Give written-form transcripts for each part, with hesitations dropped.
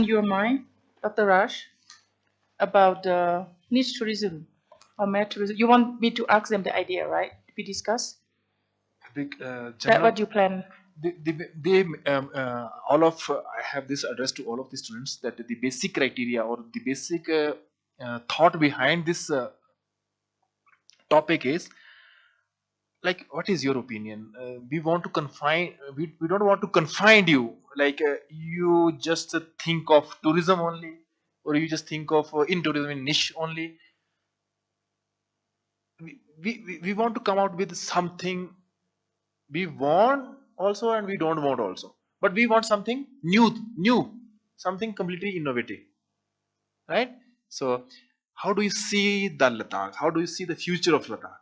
your mind, Dr. Raj, about niche tourism or mass tourism? You want me to ask them the idea, right? We discuss. What do you plan? All of I have this address to all of the students that the basic criteria or the basic thought behind this topic is like, what is your opinion? We want to confine, we don't want to confine you, like you just think of tourism only, or you just think of in tourism in niche only. We want to come out with something we want also and we don't want also, but we want something new, something completely innovative, right? So how do you see the Ladakh, how do you see the future of Ladakh?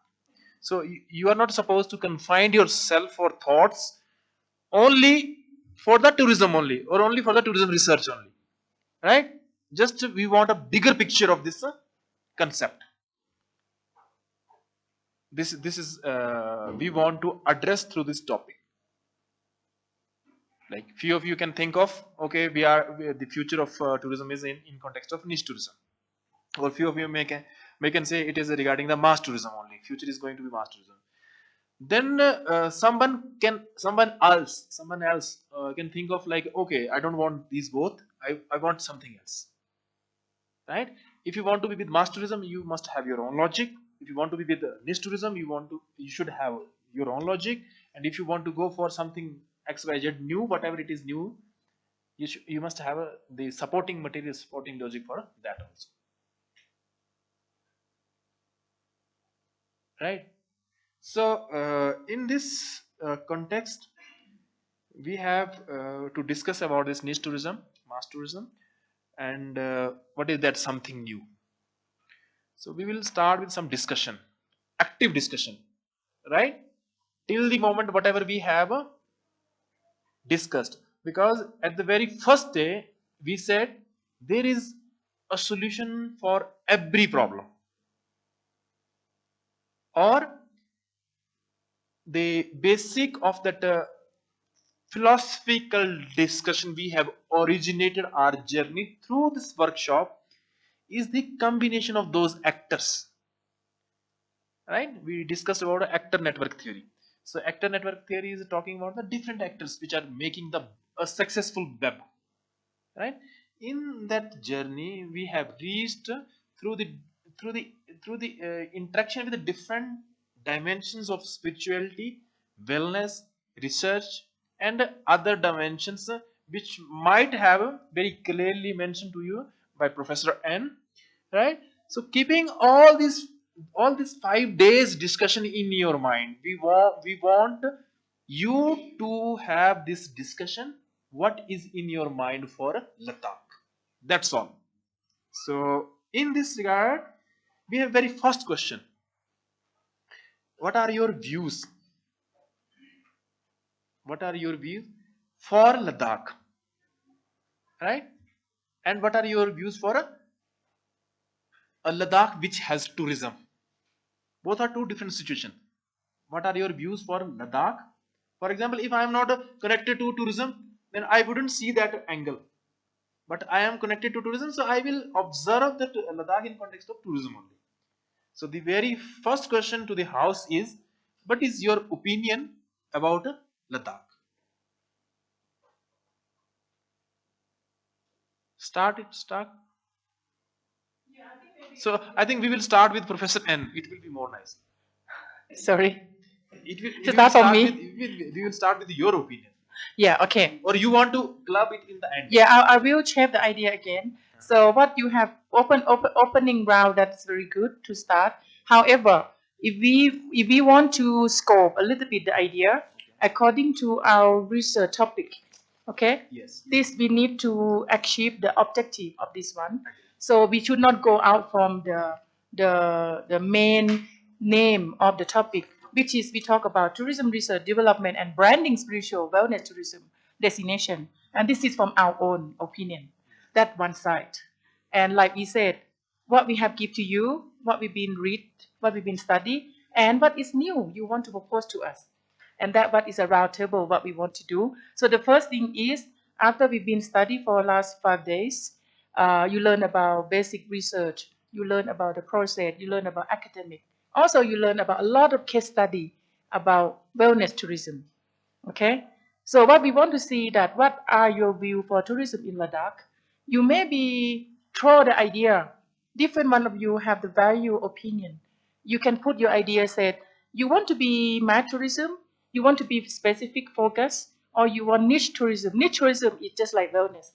So you are not supposed to confine yourself or thoughts only for the tourism only, or only for the tourism research only, right? Just we want a bigger picture of this concept. This is we want to address through this topic. Like few of you can think of, okay, the future of tourism is in context of niche tourism, or few of you may can say it is regarding the mass tourism only, future is going to be mass tourism. Then someone else can think of like, okay, I don't want these both, I want something else, right? If you want to be with mass tourism, you must have your own logic. If you want to be with niche tourism, you should have your own logic. And if you want to go for something xyz new, whatever it is new, you must have the supporting material, supporting logic for that also, right? So in this context, we have to discuss about this niche tourism, mass tourism, and what is that something new. So we will start with some discussion, active discussion, right? Till the moment whatever we have discussed, because at the very first day we said there is a solution for every problem, or the basic of that philosophical discussion we have originated our journey through this workshop is the combination of those actors, right? We discussed about actor network theory. So actor network theory is talking about the different actors which are making the a successful web, right? In that journey we have reached through the through the through the interaction with the different dimensions of spirituality, wellness, research, and other dimensions which might have very clearly mentioned to you by Professor N, right? So keeping all these 5 days discussion in your mind, we want you to have this discussion, what is in your mind for Ladakh, that's all. So in this regard, we have very first question: what are your views, what are your views for Ladakh, right? And what are your views for a Ladakh which has tourism? Both are two different situations. What are your views for Ladakh? For example, if I am not connected to tourism, then I wouldn't see that angle. But I am connected to tourism, so I will observe that Ladakh in context of tourism only. So the very first question to the house is, what is your opinion about Ladakh? Start. So I think we will start with Professor N. It will be more nice. Sorry. It will Start from start me? we will start with your opinion. Yeah, okay. Or you want to club it in the end? Yeah, I will shape the idea again. So what you have opening round, that's very good to start. However, if we want to scope a little bit the idea according to our research topic, okay? Yes. This we need to achieve the objective of this one. So we should not go out from the main name of the topic, which is we talk about tourism research, development, and branding spiritual wellness tourism destination. And this is from our own opinion. That one side. And like we said, what we have give to you, what we've been read, what we've been study, and what is new you want to propose to us. And that what is a round table, what we want to do. So the first thing is After we've been studying for the last 5 days, you learn about basic research, you learn about the process, you learn about academic. Also, you learn about a lot of case study about wellness tourism. Okay, so what we want to see that what are your view for tourism in Ladakh? You maybe throw the idea. Different one of you have the value opinion. You can put your idea. Said you want to be mass tourism, you want to be specific focus, or you want niche tourism. Niche tourism is just like wellness.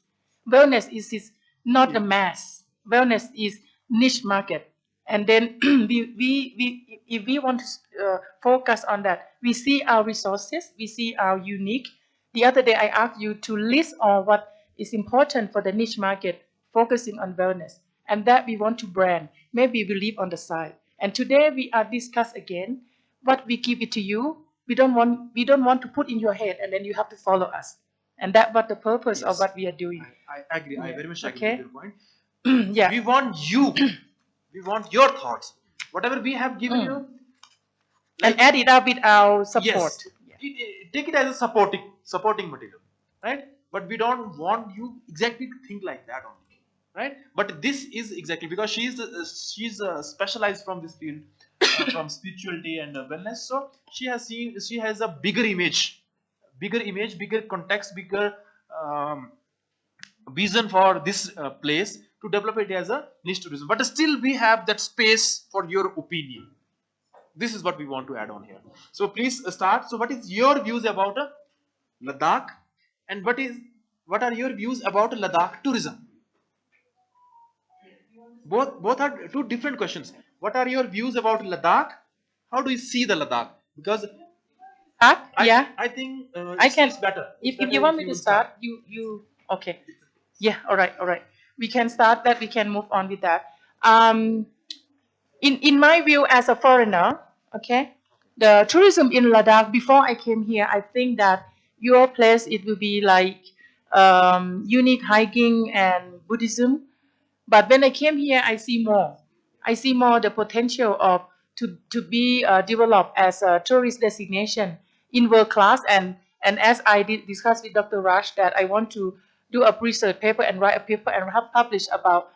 Wellness is not the mass. Wellness is niche market. And then if we want to focus on that, we see our resources, we see our unique. The other day I asked you to list all what is important for the niche market, focusing on wellness, and that we want to brand. Maybe we leave on the side. And today we are discuss again what we give it to you. We don't want to put in your head and then you have to follow us. And that what the purpose of Yes, what we are doing. I agree. I Yeah. very much agree Okay. with your point. Yeah. We want you. We want your thoughts. Whatever we have given you, And add it up with our support. yes, take it as a supporting material, right? But we don't want you exactly to think like that only, right? But this is exactly because she's specialized from this field, from spirituality and wellness. So she has a bigger image, bigger context, bigger um, vision for this place to develop it as a niche tourism. But still, we have that space for your opinion. This is what we want to add on here. So please start. So what is your views about Ladakh, and what are your views about Ladakh tourism? Both are two different questions. What are your views about Ladakh? How do you see the Ladakh? Because Yeah. I think I can. it's better. It's If better you want me you to will start. start, you okay. Yeah. All right. All right. We can start that. We can move on with that. In my view, as a foreigner, okay, the tourism in Ladakh. Before I came here, I think that your place it will be like unique hiking and Buddhism. But when I came here, I see more. I see more the potential of to be developed as a tourist destination in world class. And as I did discuss with Dr. Raj that I want to do a research paper and write a paper and have published about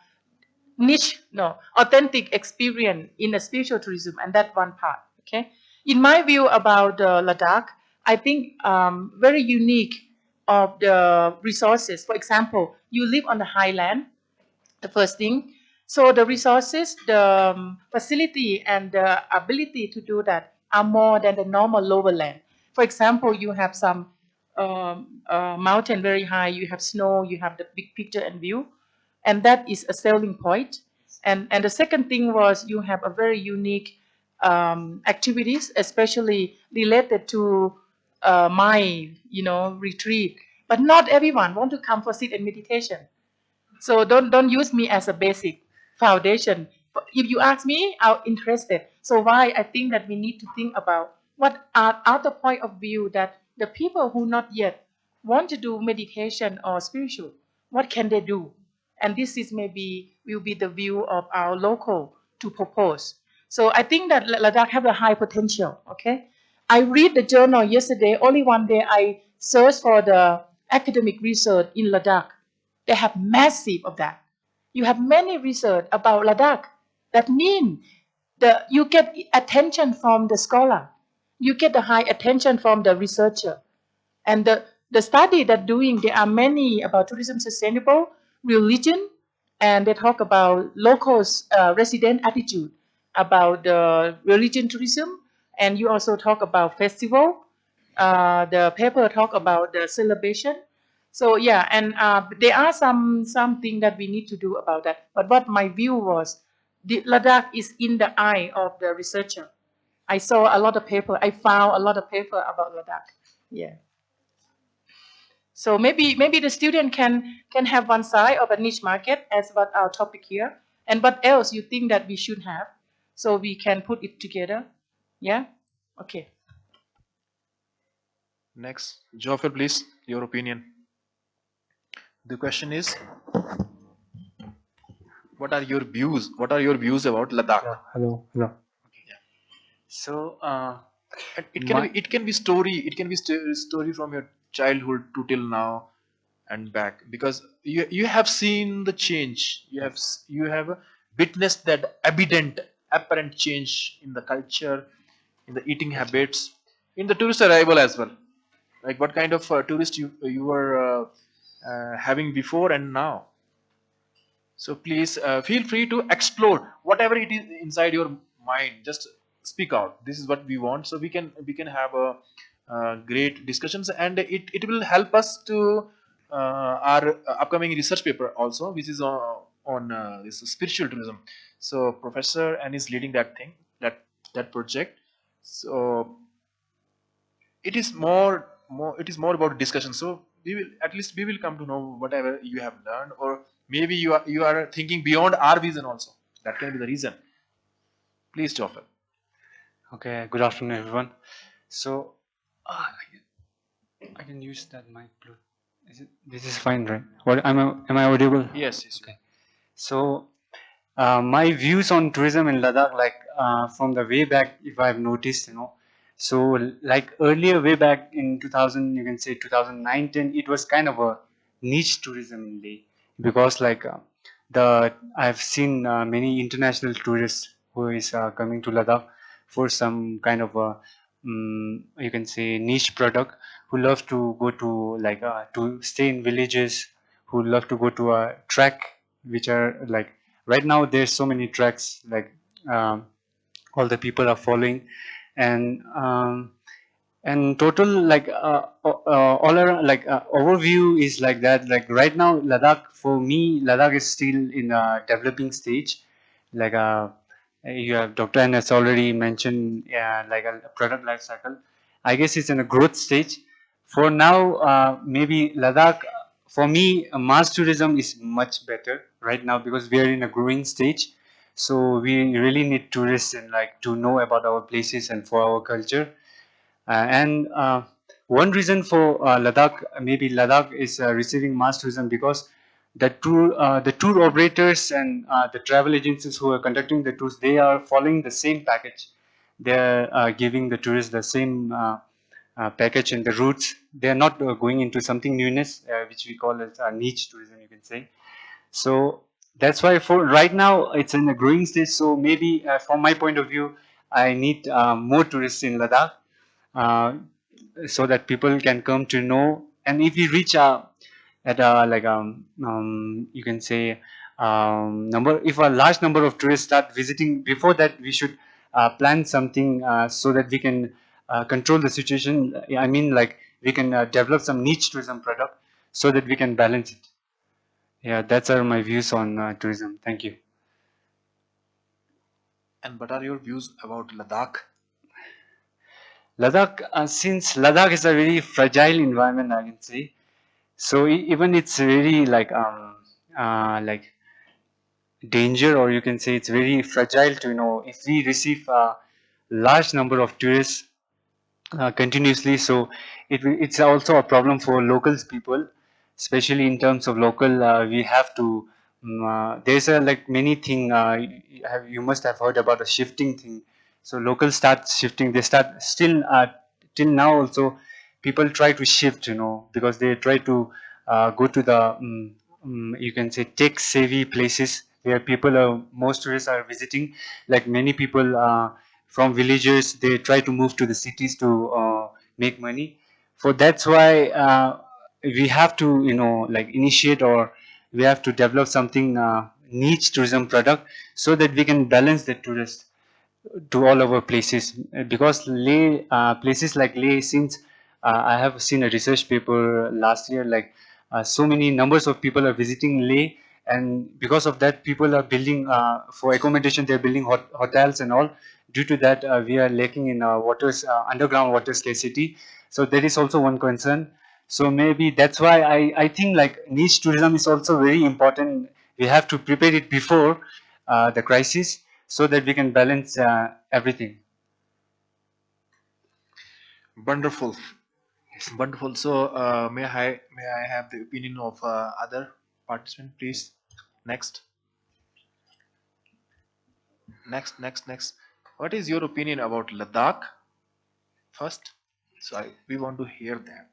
niche, no, authentic experience in a spiritual tourism, and that one part. Okay, in my view about Ladakh, I think very unique of the resources. For example, you live on the highland, the first thing. So the resources, the facility, and the ability to do that are more than the normal lower land. For example, you have some mountain very high, you have snow, you have the big picture and view, and that is a selling point. And the second thing was you have a very unique activities, especially related to mind, retreat. But not everyone want to come for sit and meditation. So don't use me as a basic foundation. If you ask me, I'm interested. So why I think that we need to think about what are other point of view that the people who not yet want to do meditation or spiritual, what can they do? And this is maybe will be the view of our local to propose. So I think that Ladakh have a high potential. Okay, I read the journal yesterday. Only one day I searched for the academic research in Ladakh. They have massive of that. You have many research about Ladakh. That mean you get attention from the scholar. You get the high attention from the researcher. And the study that doing, there are many about tourism sustainable, religion, and they talk about locals resident attitude, about the religion tourism, and you also talk about festival. The paper talk about the celebration. So yeah, and there are something that we need to do about that. But what my view was, the Ladakh is in the eye of the researcher. I saw a lot of paper. I found a lot of paper about Ladakh. Yeah. So maybe the student can have one side of a niche market as what our topic here, and what else you think that we should have, so we can put it together. Yeah. Okay. Next, Joffel, please, your opinion. The question is, what are your views? What are your views about Ladakh? Yeah, hello, hello. So it My, can be story. It can be story from your childhood to till now. and back, because you have seen the change. You have witnessed that evident apparent change in the culture, in the eating habits, in the tourist arrival as well. Like what kind of tourist you were having before and now. So please feel free to explore whatever it is inside your mind. Just speak out. This is what we want. So we can have a great discussions, and it will help us to our upcoming research paper also, which is on this spiritual tourism. So professor and is leading that thing, that project. So it is more about discussion. So we will come to know whatever you have learned, or maybe you are thinking beyond our vision also. That can be the reason. Please, Joffer. Okay, good afternoon, everyone. So, I can use that mic. This is fine, right? What am I audible? Yes, yes. Okay. So, my views on tourism in Ladakh, like from the way back, if I've noticed, so like earlier, way back in 2000, you can say 2009, 10, it was kind of a niche tourism in Leh, because like the I've seen many international tourists who is coming to Ladakh for some kind of a you can say niche product, who love to go to like to stay in villages, who love to go to a track, which are like right now there's so many tracks like um, all the people are following, and total like all around like overview is like that. Like right now, Ladakh, for me, Ladakh is still in a developing stage. Like you have Dr. N has already mentioned, yeah, like a product life cycle. I guess it's in a growth stage. For now, maybe Ladakh, for me, mass tourism is much better right now because we are in a growing stage. So we really need tourists and like to know about our places and for our culture. And one reason for Ladakh, maybe Ladakh is receiving mass tourism because the tour operators and the travel agencies who are conducting the tours, they are following the same package. They are giving the tourists the same package and the routes. They are not going into something newness, which we call as niche tourism, you can say. So that's why for right now it's in a growing stage. So maybe from my point of view, I need more tourists in Ladakh, uh, so that people can come to know. And if we reach at like you can say number, if a large number of tourists start visiting before that, we should plan something so that we can control the situation. I mean, like we can develop some niche tourism product so that we can balance it. Yeah, that's are my views on tourism. Thank you. And what are your views about Ladakh? Ladakh, since Ladakh is a very fragile environment, I can say. So even it's very like danger, or you can say it's very fragile to if we receive a large number of tourists continuously. So it's also a problem for locals people, especially in terms of local. We have to. There's a like many thing. You must have heard about the shifting thing. So locals start shifting. They start still till now also. People try to shift, because they try to go to the you can say tech savvy places where people are most tourists are visiting. Like many people. From villages, they try to move to the cities to make money. For that's why we have to like initiate, or we have to develop something niche tourism product so that we can balance the tourist to all our places. Because Leh, places like Leh, since I have seen a research paper last year, like so many numbers of people are visiting Leh, and because of that, people are building for accommodation. They're building hotels and all. Due to that, we are lacking in waters, underground water scarcity. So that is also one concern. So maybe that's why I think like niche tourism is also very important. We have to prepare it before the crisis so that we can balance everything. Wonderful, Yes. wonderful. So may I have the opinion of other participant, please? Next, next. What is your opinion about Ladakh first? So we want to hear that.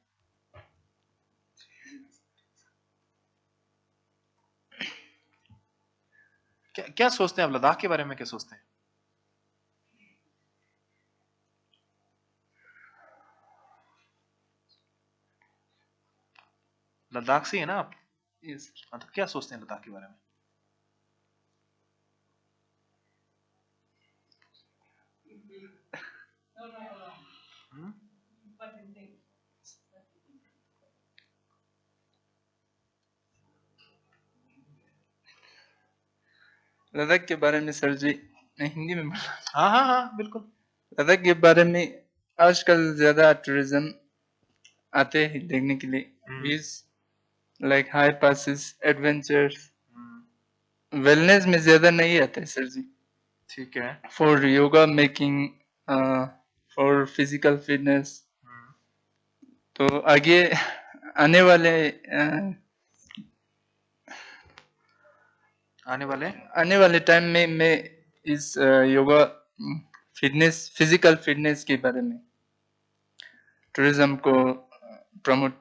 क्या सोचते हैं आप लद्दाख के बारे में, क्या सोचते हैं? लद्दाख से है ना आप? Yes. हाँ, तो क्या सोचते हैं लद्दाख के बारे में? हम्म? लद्दाख के बारे में सर जी, मैं हिंदी में बोला। हाँ हाँ हाँ बिल्कुल। लद्दाख के बारे में आजकल ज्यादा टूरिज्म आते हैं देखने के लिए। Views like high passes, adventures, wellness में ज्यादा नहीं आते हैं सर जी। ठीक है। For yoga making, for physical fitness. तो आगे आने वाले आने वाले टाइम में मैं इस योगा फिटनेस, फिजिकल फिटनेस के बारे में टूरिज्म को प्रमोट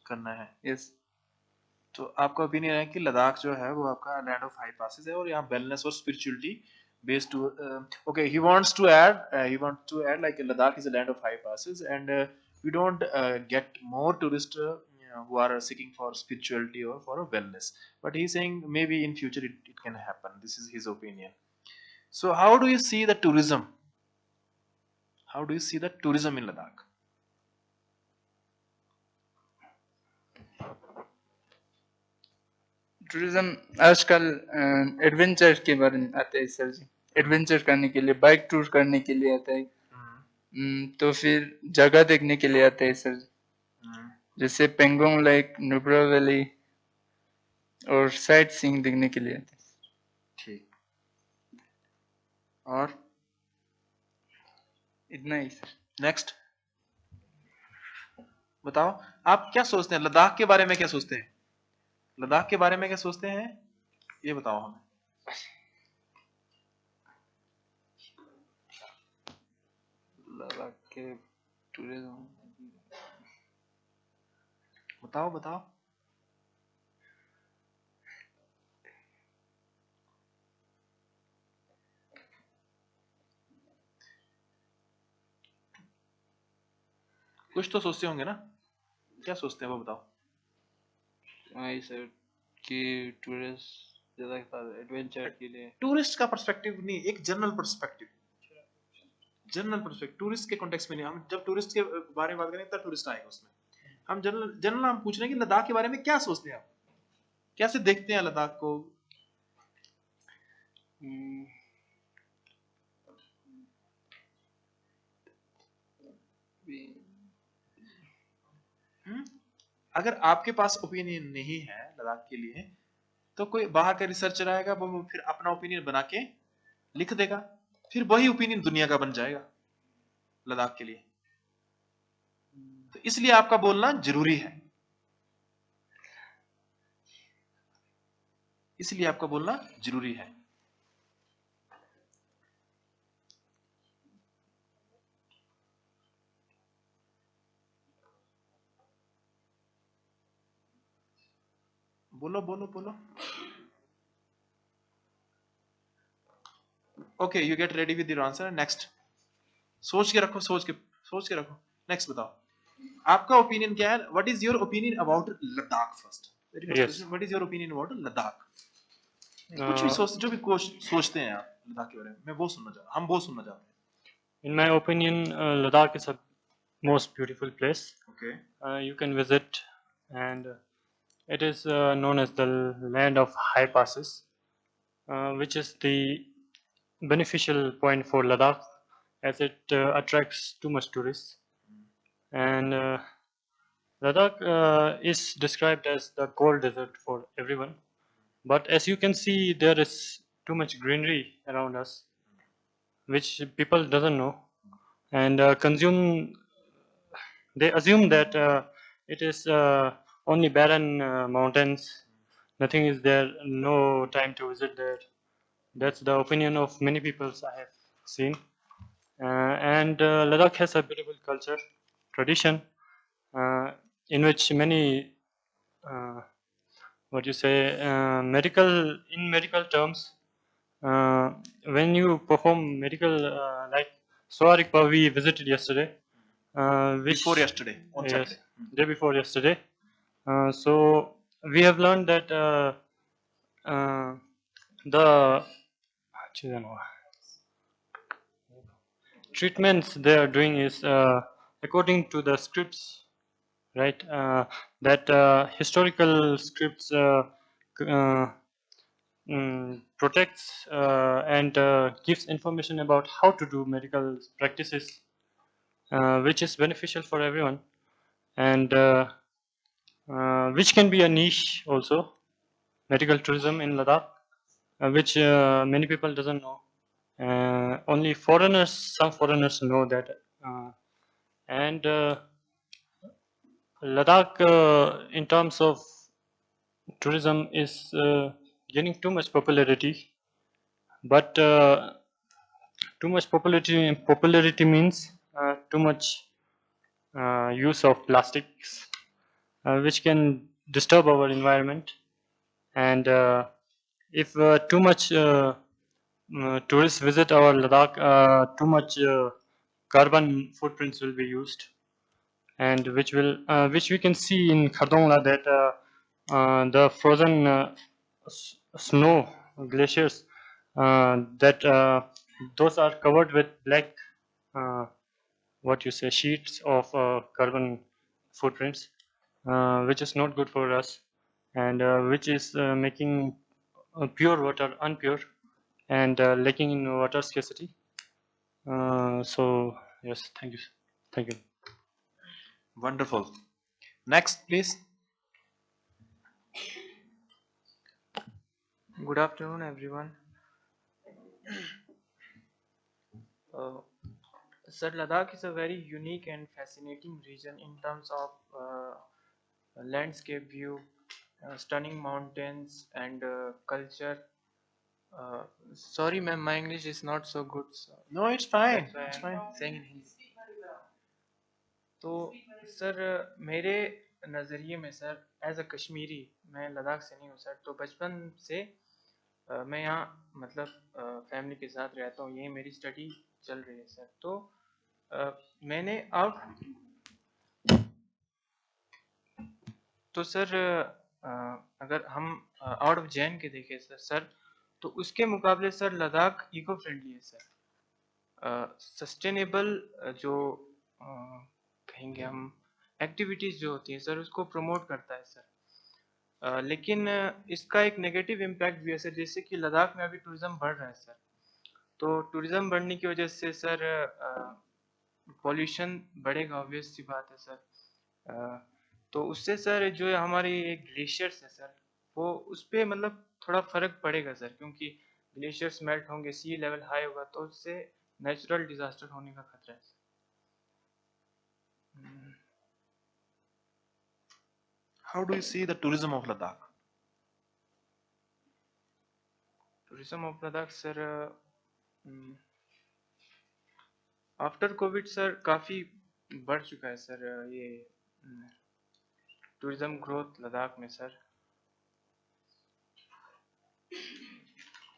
करना है। यस। तो आपका ओपिनियन है कि लद्दाख जो है वो आपका लैंड ऑफ हाई पासेस है और यहाँ वेलनेस और spirituality based to okay he wants to add like Ladakh is a land of high passes and we don't get more tourists who are seeking for spirituality or for a wellness, but he's saying maybe in future it can happen. This is his opinion. So how do you see the tourism, in Ladakh? Tourism आजकल adventure के बारे में आते हैं sir जी। Adventure करने के लिए, bike tour करने के लिए आता है। तो फिर जगह देखने के लिए आते हैं सर जी। जैसे पेंगोंग लेक, नुब्रा वैली और साइट सीइंग देखने के लिए आते हैं। ठीक, और इतना ही सर। नेक्स्ट बताओ, आप क्या सोचते हैं लद्दाख के बारे में, क्या सोचते हैं लद्दाख के बारे में, क्या सोचते हैं ये बताओ हमें। लद्दाख के टूरिज्म, बताओ बताओ। कुछ तो सोचते होंगे ना, क्या सोचते हैं वो बताओ। वही सर कि टूरिस्ट ज्यादा एडवेंचर के लिए। टूरिस्ट का पर्सपेक्टिव नहीं, एक जनरल पर्सपेक्टिव, टूरिस्ट के कॉन्टेक्स्ट में नहीं। हम जब टूरिस्ट के बारे में बात करें तब टूरिस्ट आएगा उसमें। हम जनरल हम पूछ रहे हैं कि लद्दाख के बारे में क्या सोचते हैं आप, कैसे देखते हैं लद्दाख को। अगर आपके पास ओपिनियन नहीं है लद्दाख के लिए, तो कोई बाहर का रिसर्चर आएगा, वो फिर अपना ओपिनियन बना के लिख देगा, फिर वही ओपिनियन दुनिया का बन जाएगा लद्दाख के लिए। तो इसलिए आपका बोलना जरूरी है, इसलिए आपका बोलना जरूरी है। बोलो बोलो बोलो। Okay, you get ready with your answer. Next, सोच के रखो, सोच के रखो। नेक्स्ट बताओ, आपका ओपिनियन क्या है? What is your opinion about Ladakh? First, very first question, what is your opinion about Ladakh? कुछ भी सोच, जो भी सोचते हैं आप लद्दाख के बारे में, मैं वो सुनना चाहता हूं, हम वो सुनना चाहते हैं। In my opinion, Ladakh is a most beautiful place. Okay. You can visit, and it is known as the land of high passes, which is the beneficial point for Ladakh, as it attracts too much tourists. And Ladakh is described as the cold desert for everyone. But as you can see, there is too much greenery around us, which people doesn't know, and they assume that it is only barren mountains. Nothing is there. No time to visit there. That's the opinion of many people I have seen. And Ladakh has a beautiful culture, tradition, in which many uh, what you say, in medical terms, when you perform medical, like Swarikpa we visited yesterday, which Before yesterday, on yes, Saturday. day before yesterday. So we have learned that the treatments they are doing is according to the scripts, right? That historical scripts protects and gives information about how to do medical practices, which is beneficial for everyone, and which can be a niche also, medical tourism in Ladakh, which many people doesn't know. Only foreigners, some foreigners know that, and Ladakh, in terms of tourism, is gaining too much popularity. But too much popularity means too much use of plastics, which can disturb our environment. And if too much tourists visit our Ladakh, too much carbon footprints will be used, and which we can see in Khardongla that the frozen snow glaciers, that those are covered with black, uh, what you say, sheets of carbon footprints, which is not good for us, and which is making pure water unpure, and lacking in water scarcity. So yes, thank you. Wonderful. Next, please. Good afternoon, everyone. Uh, Sir, Ladakh is a very unique and fascinating region in terms of landscape view, stunning mountains, and culture. Sorry, ma'am, my English is not so good. So No, it's fine. that's why It's I'm fine. saying in Hindi. तो sir मेरे नज़रिए में sir as a Kashmiri, मैं लद्दाख से नहीं हूँ sir, तो बचपन से मैं यहाँ मतलब फैमिली के साथ रहता हूँ, यही मेरी स्टडी चल रही है सर। तो मैंने तो सर अगर हम आउट ऑफ जैन के देखें सर, तो उसके मुकाबले सर लद्दाख इको फ्रेंडली है सर। सस्टेनेबल जो कहेंगे हम एक्टिविटीज़ जो होती हैं सर, उसको प्रमोट करता है सर। लेकिन इसका एक नेगेटिव इम्पैक्ट भी है सर, जैसे कि लद्दाख में अभी टूरिज़्म बढ़ रहा है सर, तो टूरिज़्म बढ़ने की वजह से सर पॉल्यूशन बढ़ेगा, ऑब्वियस सी बात है सर। तो उससे सर जो है हमारी एक ग्लेशियर्स है सर, वो उस पर मतलब थोड़ा फ़र्क पड़ेगा सर, क्योंकि ग्लेशियर्स मेल्ट होंगे, सी लेवल हाई होगा, तो उससे नेचुरल डिज़ास्टर होने का खतरा है sir. How do you see the tourism of Ladakh? Tourism of Ladakh sir after Covid sir काफ़ी बढ़ चुका है सर, ये टूरिज्म ग्रोथ लद्दाख में सर।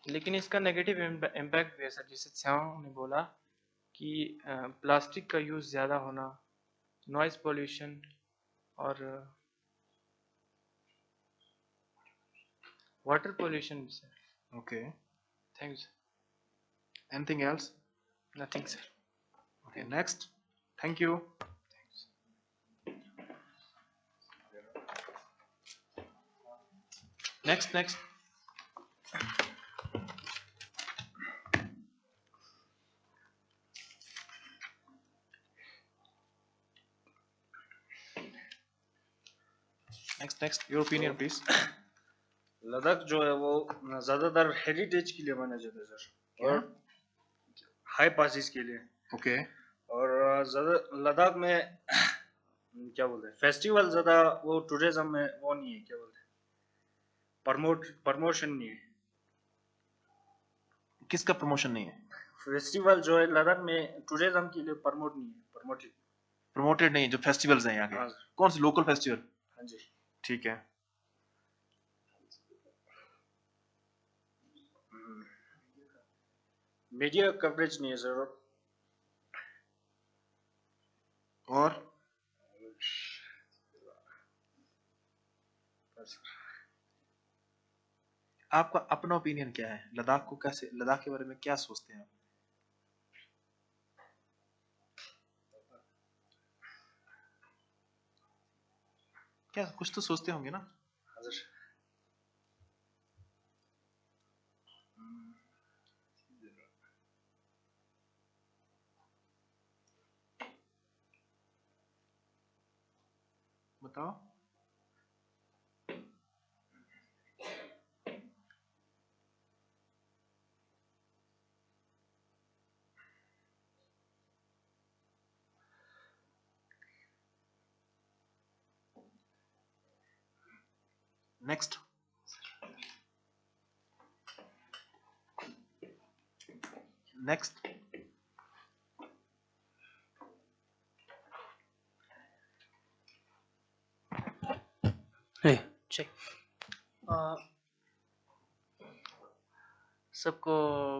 लेकिन इसका नेगेटिव इम्पैक्ट भी है सर, जैसे छाँव ने बोला कि प्लास्टिक का यूज़ ज़्यादा होना, नॉइज़ पोल्यूशन, और वाटर पोल्यूशन भी sir. Okay. Thank you Anything else? Sir. Nothing sir. Okay. Next. Thank you. Next. Next. Your opinion, please. Ladakh जो है वो ज़्यादातर हेरिटेज के लिए माना जाता है सर, और हाई पासिस के लिए। Okay. और ज़्यादा लद्दाख में क्या बोलते हैं, फेस्टिवल ज़्यादा वो टूरिज्म में वो नहीं है, क्या बोलते हैं, प्रमोशन नहीं है। किसका प्रमोशन नहीं है? फेस्टिवल जो है लद्दाख में टूरिज्म के लिए प्रमोट नहीं है, प्रमोटेड नहीं है जो फेस्टिवल्स हैं यहाँ के। हाँ। कौन से लोकल फेस्टिवल? हाँ जी। ठीक है। मीडिया कवरेज नहीं है सर। और आपका अपना ओपिनियन क्या है? लद्दाख को कैसे, लद्दाख के बारे में क्या सोचते हैं आप? क्या कुछ तो सोचते होंगे ना? हजुर। बताओ। नेक्स्ट। नेक्स्ट। चेक। सबको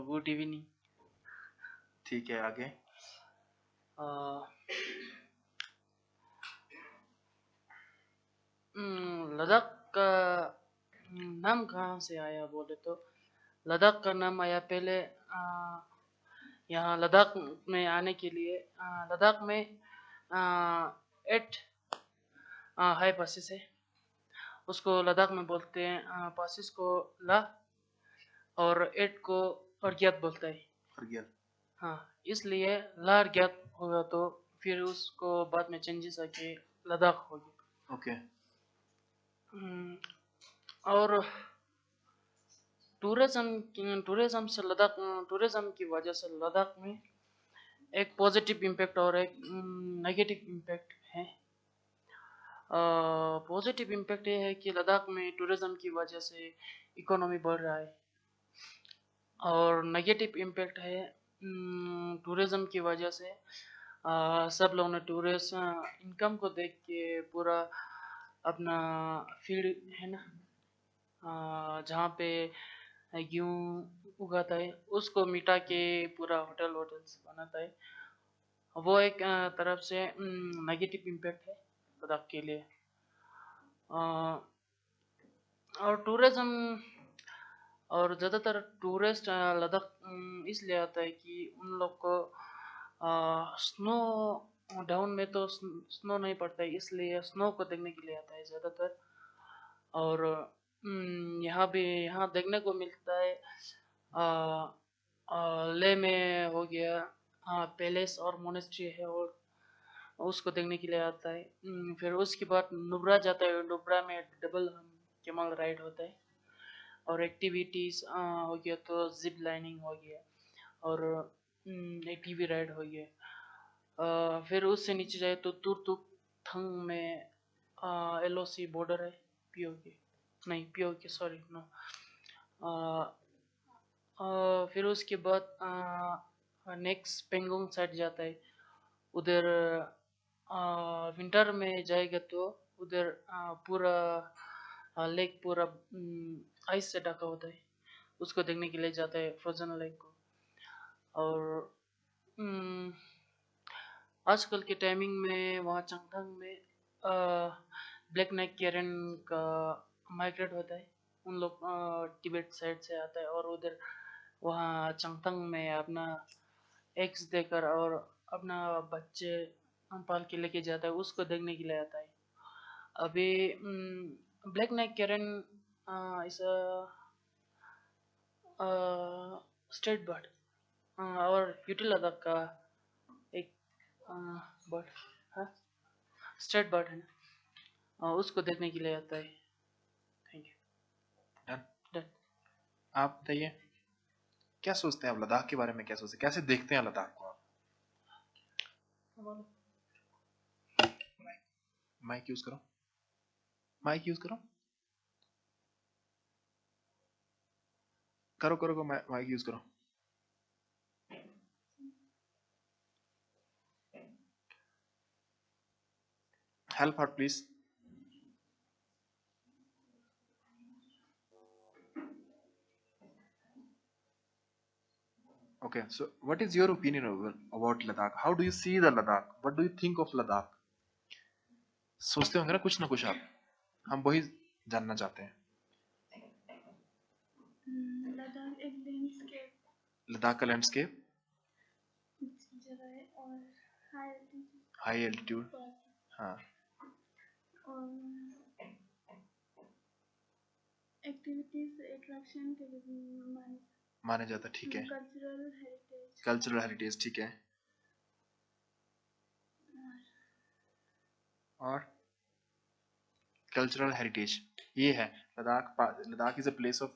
गुड इवनिंग। ठीक है, आगे। लद्दाख का नाम कहाँ से आया बोले तो लद्दाख का नाम आया पहले यहाँ लद्दाख में आने के लिए लद्दाख में 8 हाई पासिस है, उसको लद्दाख में बोलते हैं। पासिस को ला और 8 को अर्ग्यात बोलता है। अर्ग्यात। हाँ, इसलिए ला अर्ग्यात होगा तो फिर उसको बाद में चेंजेस आके लद्दाख हो गया। ओके। और टूरिज्म से लद्दाख, टूरिज्म की वजह से लद्दाख में एक पॉजिटिव इम्पैक्ट और एक नेगेटिव इम्पैक्ट है। पॉजिटिव इम्पैक्ट ये है कि लद्दाख में टूरिज्म की वजह से इकोनॉमी बढ़ रहा है, और नेगेटिव इम्पैक्ट है टूरिज्म की वजह से सब लोगों ने टूरिस्ट इनकम को देख के पूरा अपना फील्ड है ना जहाँ पे गेहूँ उगाता है उसको मिटा के पूरा होटल्स बनाता है। वो एक तरफ से नेगेटिव इम्पैक्ट है लद्दाख के लिए। और टूरिज्म और ज़्यादातर टूरिस्ट लद्दाख इसलिए आता है कि उन लोग को स्नो डाउन में तो स्नो नहीं पड़ता है, इसलिए स्नो को देखने के लिए आता है ज़्यादातर। और यहाँ देखने को मिलता है ले में हो गया पैलेस और मोनेस्ट्री है, और उसको देखने के लिए आता है। फिर उसके बाद नुब्रा जाता है, नुब्रा में डबल कैमल राइड होता है, और एक्टिविटीज़ हो गया तो जिप लाइनिंग हो गया, और ATV राइड हो गया। फिर उससे नीचे जाए तो तुरतुक थंग में LOC बॉर्डर है, POK सॉरी नो। फिर उसके बाद नेक्स्ट पेंगोंग साइड जाता है, उधर विंटर में जाएगा तो उधर पूरा लेक पूरा आइस से ढका होता है, उसको देखने के लिए जाता है फ्रोजन लेक को। और आजकल के टाइमिंग में वहाँ चंगथंग में ब्लैक नेक केरन का माइग्रेट होता है, उन लोग तिब्बत साइड से आता है, और उधर वहाँ चंगथंग में अपना एग्स देकर और अपना बच्चे पाल के लेके जाता है, उसको देखने के लिए आता है। अभी ब्लैक नेक केरन इस स्टेट बर्ड और यूटी लद्दाख का एक बर्ड है, स्टेट बर्ड है ना, उसको देखने के लिए आता है। Thank you. डन। आप बताइए, क्या सोचते हैं आप लद्दाख के बारे में? क्या सोचते हैं, कैसे देखते हैं लद्दाख को आप? माइक यूज करो, माइक यूज करो, करो माइक यूज करो। Help out please. Okay, so what is your opinion about Ladakh? How do you see the Ladakh? What do you think of Ladakh? सोचते होंगे ना कुछ आप, हम वही जानना चाहते हैं. लद्दाख एक लैंडस्केप लद्दाख का लैंडस्केप जगह है और हाई एल्टीट्यूड, हाँ, और एक्टिविटीज अट्रैक्शन के लिए माने जाता. ठीक है. कल्चरल कल्चरल हेरिटेज, ठीक है. और कल्चरल हेरिटेज ये है Ladakh. Ladakh is a place of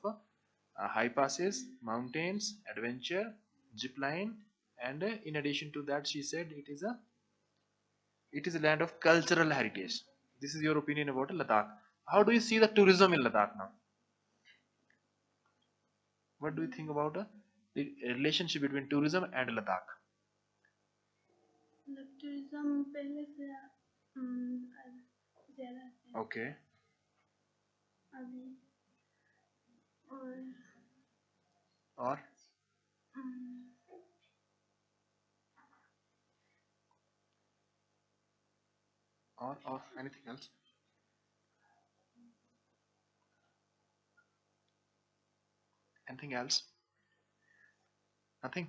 high passes, mountains, adventure, zip line, and in addition to that, she said it is a land of cultural heritage. This is your opinion about Ladakh. How do you see the tourism in Ladakh now? What do you think about the relationship between tourism and Ladakh? Tourism पहले से ज्यादा है Okay. अभी और anything else? Anything else? Nothing.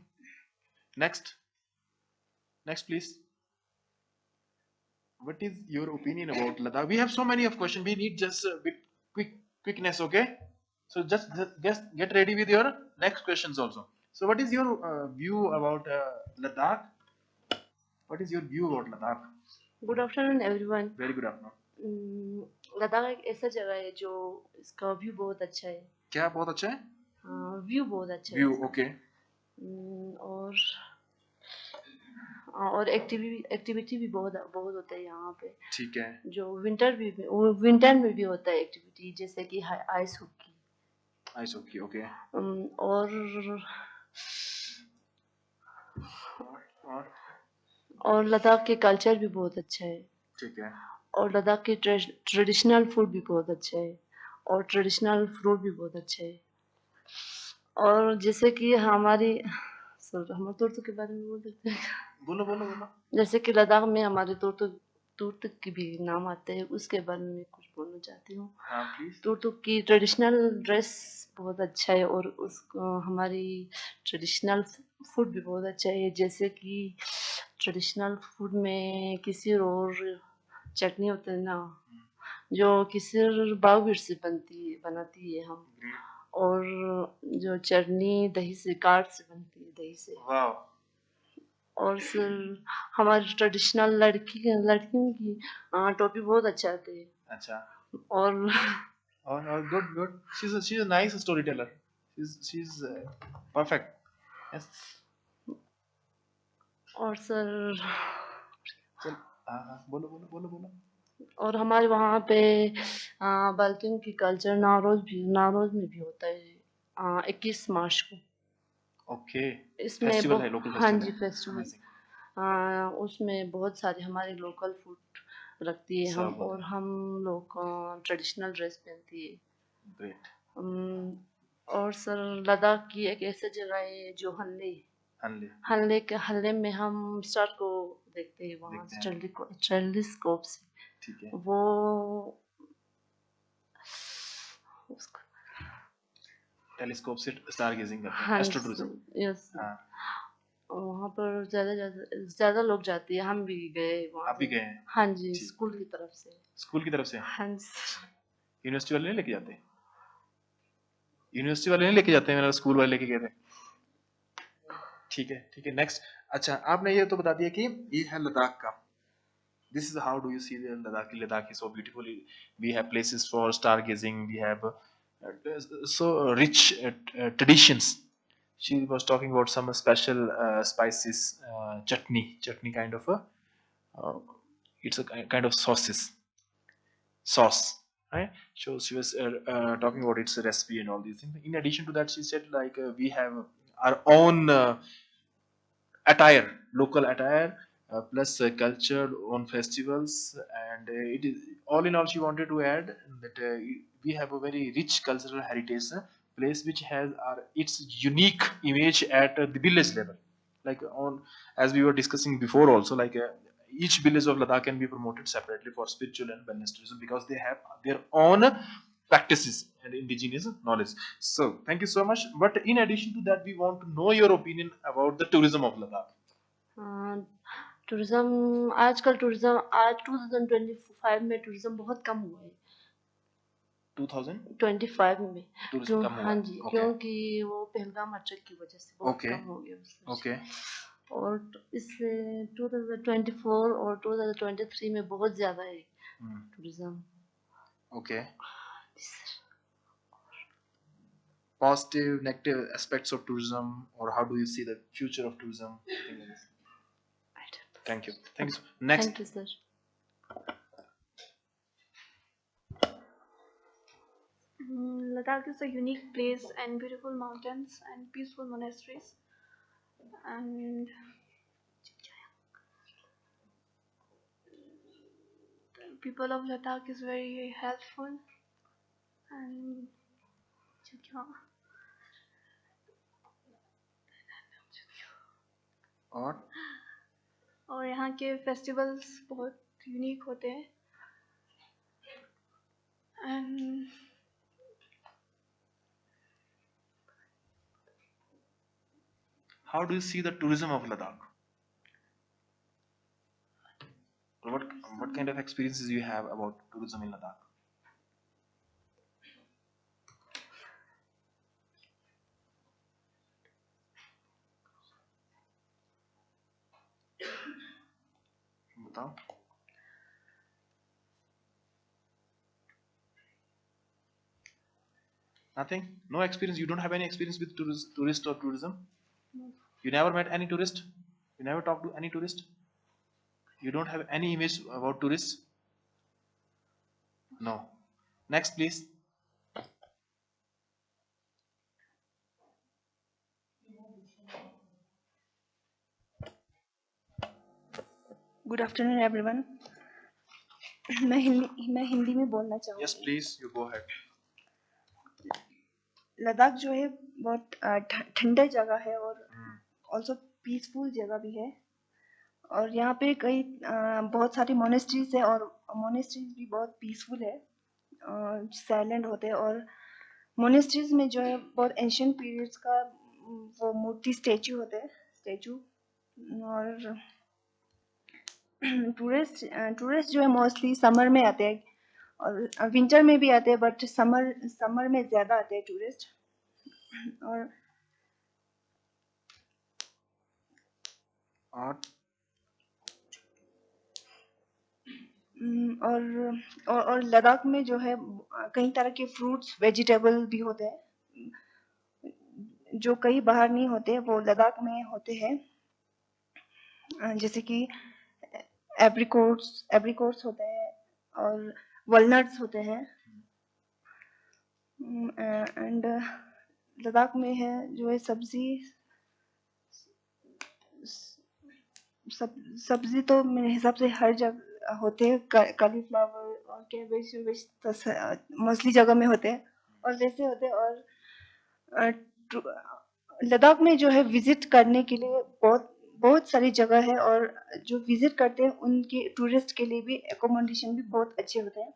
Next, please. What is your opinion about Ladakh? We have so many of questions. We need just a bit quickness, okay? So just get ready with your next questions also. So what is your view about Ladakh? What is your view about Ladakh? Good afternoon everyone. Very good afternoon. Ladakh एक ऐसा जगह है जो इसका view बहुत अच्छा है. क्या बहुत अच्छा है? व्यू बहुत अच्छा View, है. okay. और एक्टिविटी भी बहुत बहुत होता है यहाँ पे. ठीक है. जो विंटर में भी होता है एक्टिविटी, जैसे कि ice hockey. Ice hockey, okay. और लद्दाख के कल्चर भी बहुत अच्छा है. ठीक है. और लद्दाख के ट्रेडिशनल फूड भी बहुत अच्छा है. और ट्रेडिशनल फ्रूट भी बहुत अच्छा है. और जैसे कि हमारे तोर्तों के बारे में बोल सकते हैं. बोलो. जैसे कि लद्दाख में हमारे तोर्तों की भी नाम आते हैं, उसके बारे में कुछ बोलना चाहती हूँ. हाँ, प्लीज. तोर्तों की ट्रेडिशनल ड्रेस बहुत अच्छा है और हमारी ट्रेडिशनल फूड भी बहुत अच्छा है. जैसे कि ट्रेडिशनल फूड में किसी और चटनी होती है ना, जो किसी बावगिर से बनाती है हम. और जो चटनी दही से काट से बनती है, दही से. वाह. और सर हमारी ट्रेडिशनल लड़कियों की टोपी बहुत अच्छा आती है. अच्छा. और good. She's a nice storyteller. She's perfect. Yes. और सर चल, हाँ, बोलो. और हमारे वहाँ पे बाल्टियों की कल्चर नारोज में भी होता है 21 मार्च को. ओके. इसमें फेस्टिवल है, लोकल हाँ फेस्टिवल जी, है. फेस्टिवल. उसमें बहुत सारे हमारे लोकल फूड रखती है हम. सब. और हम लोग ट्रेडिशनल ड्रेस पहनती है. ग्रेट. और सर लद्दाख की एक ऐसी जगह है जो हल्ले में हम स्टार को देखते हैं वहाँ टेलीस्कोप से. ठीक है. वो टेलीस्कोप से स्टार गेजिंग करते हैं. हाँ एस्ट्रोटूरिज्म. यस. हाँ. वहाँ पर ज्यादा लोग जाते हैं. हम भी गए वहाँ. आप भी गए हैं? हाँ जी, स्कूल की तरफ से. स्कूल की तरफ से? हाँ जी. यूनिवर्सिटी वाले नहीं लेके जाते? यूनिवर्सिटी वाले नहीं लेके जाते हैं, मेरा स्कूल वाले लेके गए थे. ठीक है. नेक्स्ट. अच्छा, आपने ये तो बता दिया कि ये है लद्दाख का. This is how do you see the Ladakh? Ladakh is so beautiful. We have places for stargazing. We have so rich traditions. She was talking about some special spices, chutney kind of a. It's a kind of sauce, right? So she was talking about its recipe and all these things. In addition to that, she said like we have our own attire, local attire. Plus culture on festivals, and it is all in all she wanted to add that we have a very rich cultural heritage place which has its unique image at the village level. Like on, as we were discussing before, also like each village of Ladakh can be promoted separately for spiritual and wellness tourism because they have their own practices and indigenous knowledge. So thank you so much. But in addition to that, we want to know your opinion about the tourism of Ladakh. Tourism आजकल tourism आज 2025 में tourism बहुत कम हुआ है 2025 में tourism कम हुआ हाँ है। जी Okay. क्योंकि वो पहलगाम अटैक की वजह से बहुत Okay. कम हो गया उससे। Okay. और इससे 2024 और 2023 में बहुत ज़्यादा है tourism. Okay. Positive, negative aspects of tourism, or how do you see the future of tourism? Something like this. Thank you. Thank you. Next. Thank you, sir. Ladakh is a unique place and beautiful mountains and peaceful monasteries. And the people of Ladakh is very helpful. And और यहाँ के festivals बहुत unique होते हैं। And how do you see the tourism of Ladakh? What kind of experiences you have about tourism in Ladakh? बताओ। Nothing? No experience? You don't have any experience with tourist or tourism? No. You never met any tourist? You never talked to any tourist? You don't have any image about tourists? No. Next, please. Good afternoon everyone. मैं हिंदी में बोलना चाहूँगी। Yes, please. You go ahead. Ladakh जो है बहुत ठंडा जगह है और ऑल्सो पीसफुल जगह भी है और यहाँ पे कई बहुत सारी मोनेस्ट्रीज है और मोनेस्ट्रीज भी बहुत पीसफुल है, साइलेंट होते हैं और मोनेस्ट्रीज में जो है बहुत एंशियंट पीरियड्स का वो मूर्ति स्टैचू होते हैं स्टैचू। और टूरिस्ट जो है मोस्टली समर में आते हैं और विंटर में भी आते हैं बट समर में ज़्यादा आते हैं टूरिस्ट। और लद्दाख में जो है कई तरह के फ्रूट्स वेजिटेबल भी होते हैं जो कहीं बाहर नहीं होते, वो लद्दाख में होते हैं। जैसे कि एप्रिकोट्स होते हैं और वॉलनट्स होते हैं। एंड लद्दाख में है जो है सब्जी तो मेरे हिसाब से हर जगह होते हैं, कॉलीफ्लावर और कैबेज मोस्टली जगह में होते हैं और वैसे होते हैं। और लद्दाख में जो है विजिट करने के लिए बहुत सारी जगह है और जो विजिट करते हैं उनके टूरिस्ट के लिए भी एकोमोडेशन भी बहुत अच्छे होते हैं,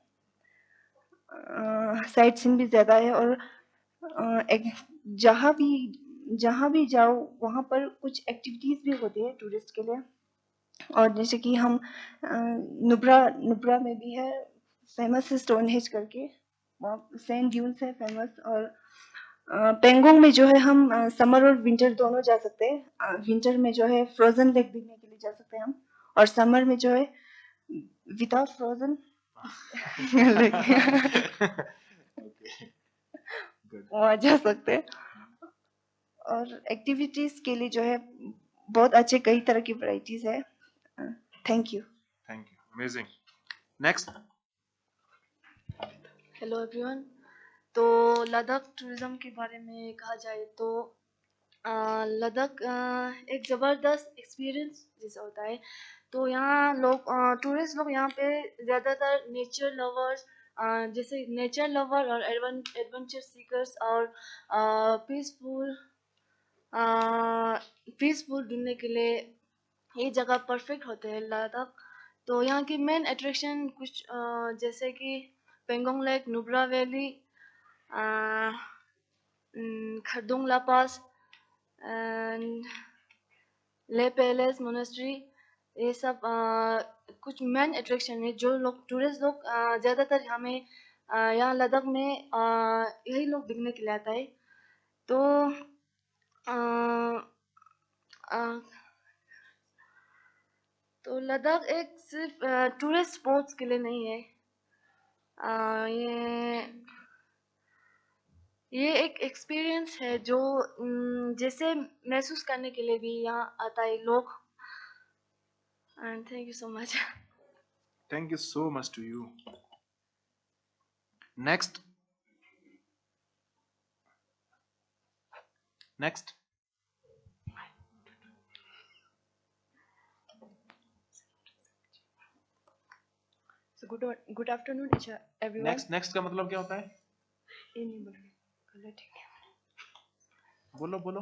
साइट सीन भी ज़्यादा है और जहाँ भी जाओ वहाँ पर कुछ एक्टिविटीज़ भी होती है टूरिस्ट के लिए। और जैसे कि हम नुब्रा में भी है फेमस है स्टोन हेज करके, वहाँ सैंड ड्यून्स है फेमस। और पेंगोंग में जो है हम समर और विंटर दोनों जा सकते हैं। विंटर में जो है फ्रोजन लेक देखने के लिए जा सकते हैं हम और समर में जो है विदाउट फ्रोजन वहाँ जा सकते हैं। और एक्टिविटीज के लिए जो है बहुत अच्छे कई तरह की वैरायटीज है। Thank you. Amazing. Next. Hello everyone. तो लद्दाख टूरिज्म के बारे में कहा जाए तो लद्दाख एक ज़बरदस्त एक्सपीरियंस जैसा होता है। तो यहाँ लोग टूरिस्ट लोग यहाँ पे ज़्यादातर नेचर लवर्स जैसे नेचर लवर और एडवेंचर सीकर्स और पीसफुल ढूंढने के लिए ये जगह परफेक्ट होते हैं लद्दाख। तो यहाँ की मेन अट्रैक्शन कुछ जैसे कि Pangong lake, Nubra valley, Khardung La pass and Leh palace monastery, ये सब कुछ मेन अट्रैक्शन है जो लोग टूरिस्ट लोग ज़्यादातर हमें यहाँ लद्दाख में यही लोग देखने के लिए आता है। तो अ, तो लद्दाख एक सिर्फ टूरिस्ट स्पॉट्स के लिए नहीं है। ये एक एक्सपीरियंस है जो जैसे महसूस करने के लिए भी यहाँ आता है लोग। And thank you so much. Thank you so much to you. Next. Next. So good afternoon everyone. Next का मतलब क्या होता है? बोलो बोलो.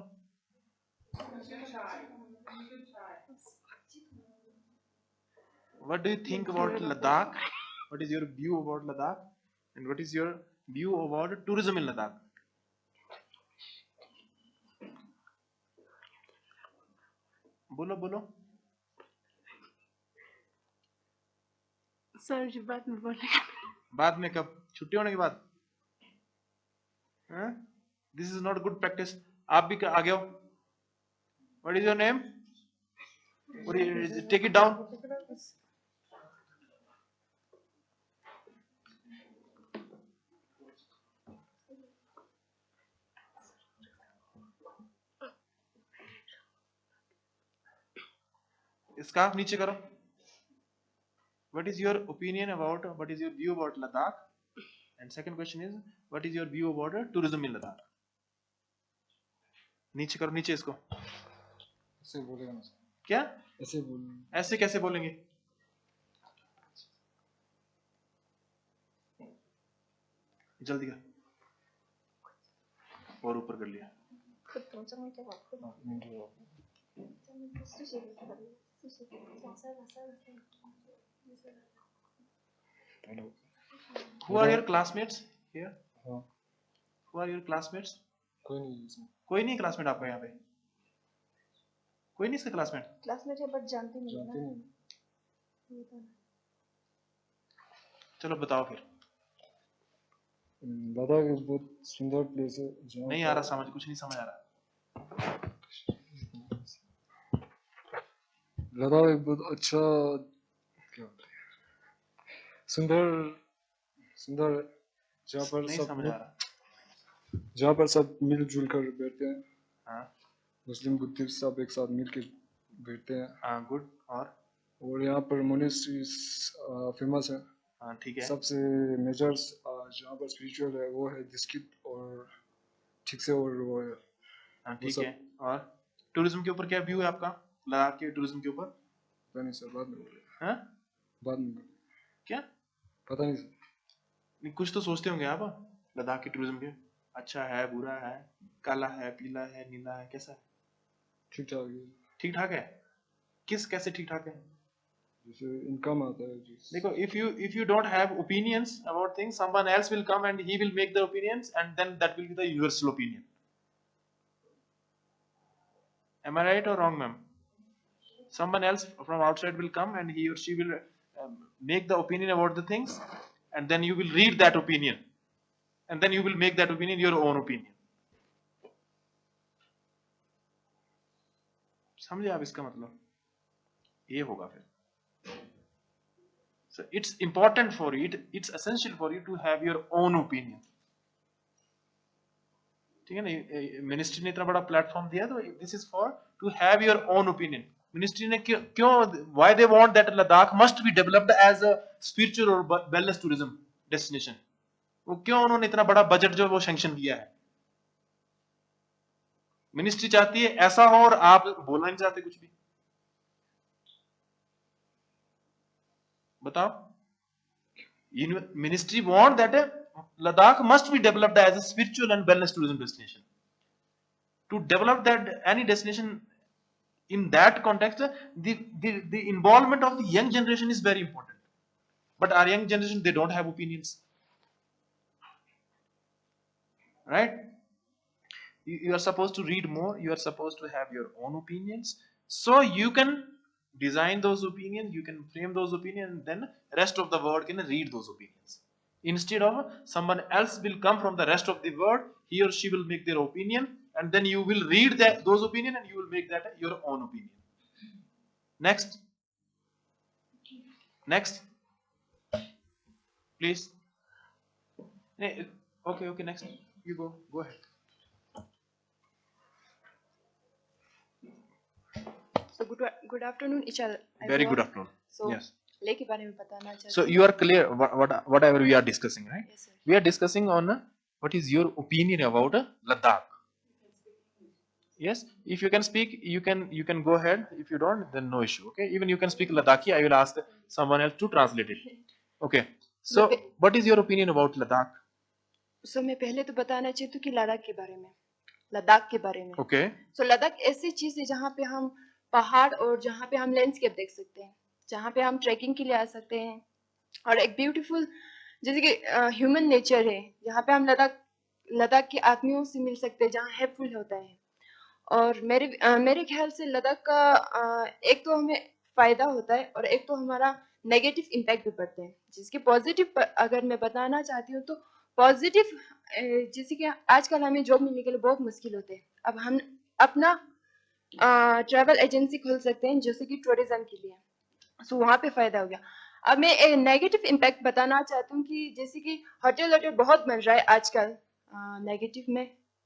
What do you think about Ladakh? What is your view about Ladakh? And what is your view about tourism in Ladakh? बोलो बोलो. Sir जी बाद में बोलेंगे. बाद में कब? छुट्टी होने के बाद? This is not good practice. आप भी आगे हो. What is your name? Take it down. इसका नीचे करो. What is your opinion about, what is your view about Ladakh? And second question is, what is your view about tourism in Ladakh? नीचे करो, नीचे इसको. ऐसे बोलेगा ना. क्या? ऐसे बोलेंगे. ऐसे कैसे बोलेंगे? जल्दी कर. और ऊपर कर लिया. Hello. Who are your classmates here? हाँ. Who are your classmates? कोई नहीं इसमें. कोई नहीं क्लासमेट आपका यहाँ पे? कोई नहीं इसका क्लासमेट? क्लासमेट है बट जानते नहीं जानते ना. नहीं. चलो बताओ फिर. लद्दाख एक बहुत सुंदर प्लेस है. नहीं आ रहा समझ, कुछ नहीं समझ आ रहा. लद्दाख एक बहुत अच्छा क्या होता है, सुंदर जहाँ पर नहीं सब समझ आ रहा. जहाँ पर सब मिलजुल कर बैठते हैं. हाँ. मुस्लिम बुद्धिस्ट सब एक साथ मिल के बैठते हैं. हाँ गुड. और यहाँ पर मोनेस्ट्रीज फेमस है. हाँ ठीक है. सबसे मेजर जहाँ पर स्पिरिचुअल है वो है डिस्ट्रिक्ट और ठीक से और वो है. हाँ ठीक है. और टूरिज्म के ऊपर क्या व्यू है आपका लद्दाख के टूरिज्म के ऊपर? पता नहीं सर, बाद में बोले. हाँ? बाद में क्या? पता नहीं सर. नहीं कुछ तो सोचते होंगे आप लद्दाख के टूरिज्म के. अच्छा है, बुरा है, काला है, पीला है, नीला है, कैसा है? ठीक ठाक है. ठीक ठाक है. कैसे ठीक ठाक है? जैसे इनकम आता है. देखो, if you don't have opinions about things, someone else will come and he will make the opinions and then that will be the universal opinion. Am I right or wrong, ma'am? Someone else from outside will come and he or she will make the opinion about the things, and then you will read that opinion, and then you will make that opinion your own opinion. समझे आप इसका मतलब? ये होगा फिर. So it's important for you, it's essential for you to have your own opinion. ठीक है ना? मिनिस्ट्री ने इतना बड़ा प्लेटफॉर्म दिया, तो this is for to have your own opinion. Ministry ने क्यों why they want that Ladakh must be developed as a spiritual और वेलनेस टूरिज्म डेस्टिनेशन. वो क्यों उन्होंने इतना बड़ा बजट जो वो सैंक्शन किया है? मिनिस्ट्री चाहती है ऐसा हो और आप बोलना नहीं चाहते कुछ भी. बताओ, Ministry want that Ladakh must be developed as a spiritual and wellness tourism destination. To develop that any destination in that context, the involvement of the young generation is very important. But our young generation, they don't have opinions, right? You are supposed to read more. You are supposed to have your own opinions, so you can design those opinions, you can frame those opinions, and then rest of the world can read those opinions. Instead of someone else will come from the rest of the world, he or she will make their opinion, and then you will read those opinions and you will make that your own opinion. Next. Next. Please. Okay, next. You go ahead. So good afternoon, everyone. Very good afternoon. So Yes. Lake के बारे में बताना चाहती So हूँ. you are clear whatever we are discussing, right? Yes, sir. We are discussing on what is your opinion about Ladakh. Yes, if you can speak, you can go ahead. If you don't, then no issue. Okay, even you can speak Ladakhi. I will ask someone else to translate it. Okay. So what is your opinion about Ladakh? So मैं पहले तो बताना चाहती हूँ कि लद्दाख के बारे में. Okay. So लद्दाख ऐसी चीज है जहाँ पे हम पहाड़ और जहाँ पे हम लैंडस्केप देख सकते हैं, जहाँ पे हम ट्रैकिंग के लिए आ सकते हैं, और एक ब्यूटीफुल जैसे कि ह्यूमन नेचर है, जहाँ पे हम लद्दाख के आदमियों से मिल सकते हैं, जहाँ हेल्पफुल होता है. और मेरे ख्याल से लद्दाख का एक तो हमें फायदा होता है और एक तो हमारा नेगेटिव इम्पैक्ट भी पड़ते हैं. जिसके पॉजिटिव अगर मैं बताना चाहती हूँ तो पॉजिटिव जैसे कि आजकल हमें जॉब मिलने के लिए बहुत मुश्किल होते हैं. अब हम अपना ट्रैवल एजेंसी खोल सकते हैं जैसे कि टूरिज्म के लिए. सो वहाँ पे फायदा हो गया. अब मैं एक नेगेटिव इम्पैक्ट बताना चाहती हूँ कि जैसे कि होटल बहुत बन रहा है आजकल. नेगेटिव में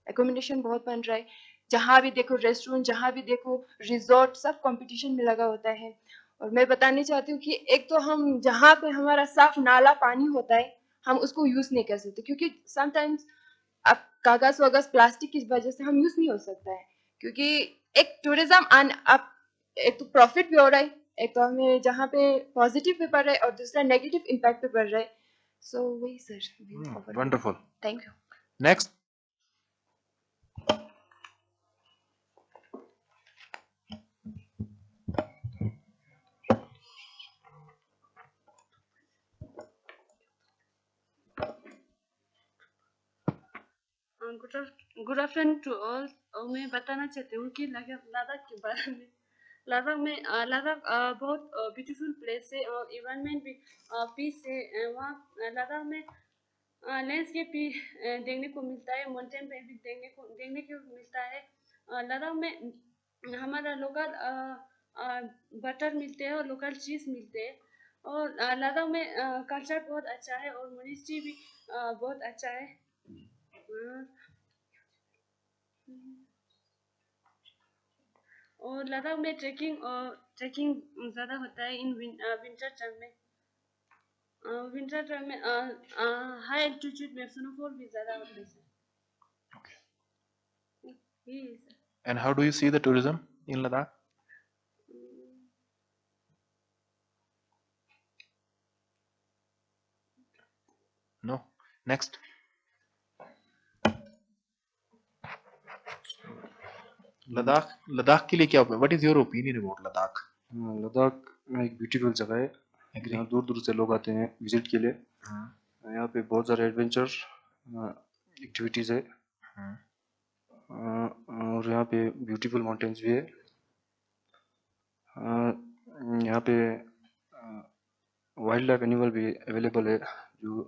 एकोमोडेशन बहुत बन रहा है. जहाँ भी देखो रेस्टोरेंट, जहाँ भी देखो रिजॉर्ट, सब कंपटीशन में लगा होता है. और मैं बताना चाहती हूँ कि एक तो हम जहाँ पे हमारा साफ नाला पानी होता है हम उसको यूज नहीं कर सकते, क्योंकि समटाइम्स अब कागज वगज प्लास्टिक की वजह से हम यूज नहीं हो सकता है. क्योंकि एक टूरिज्म अब एक तो प्रॉफिट भी हो रहा है, एक तो हमें जहाँ पे पॉजिटिव भी पड़ रहा है और दूसरा नेगेटिव इम्पैक्ट भी पड़ रहा है. सो वही sir. Wonderful. Thank you. Next. Good afternoon to all. मैं बताना चाहती हूँ कि लद्दाख के बारे में. लद्दाख बहुत ब्यूटीफुल प्लेस है और इन्वायरमेंट भी पीस है. वहाँ लद्दाख में लैंडस्केप भी देखने को मिलता है, माउंटेन पे भी देखने को मिलता है. लद्दाख में हमारा लोकल बटर मिलते हैं और लोकल चीज़ मिलते हैं. और लद्दाख में कल्चर बहुत अच्छा है और मोनेस्ट्री भी बहुत अच्छा है. और लद्दाख में ट्रैकिंग ज़्यादा होता है इन विंटर टाइम में. विंटर टाइम में हाई एल्टीट्यूड में स्नोफॉल भी ज़्यादा होता है. And how do you see the tourism in Ladakh? No. Next. Ladakh के लिए क्या what is your opinion about Ladakh? Ladakh एक ब्यूटीफुल जगह है. यहाँ दूर दूर से लोग आते हैं विजिट के लिए. यहाँ पे बहुत सारे एडवेंचर एक्टिविटीज है और यहाँ पे ब्यूटीफुल माउंटेन्स भी है. यहाँ पे वाइल्ड लाइफ एनिमल भी अवेलेबल है जो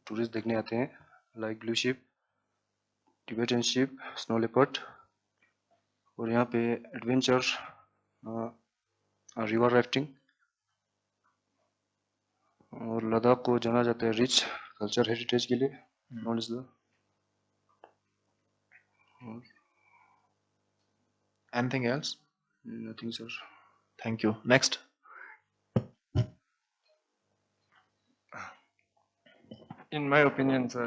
टूरिस्ट देखने आते हैं, like blue ship, Tibetan ship, snow leopard. और यहाँ पे एडवेंचर, रिवर राफ्टिंग. और लद्दाख को जाना जाता है रिच कल्चर हेरिटेज के लिए. Non is the anything else? Nothing sir. Thank you. Next. In my opinion, sir,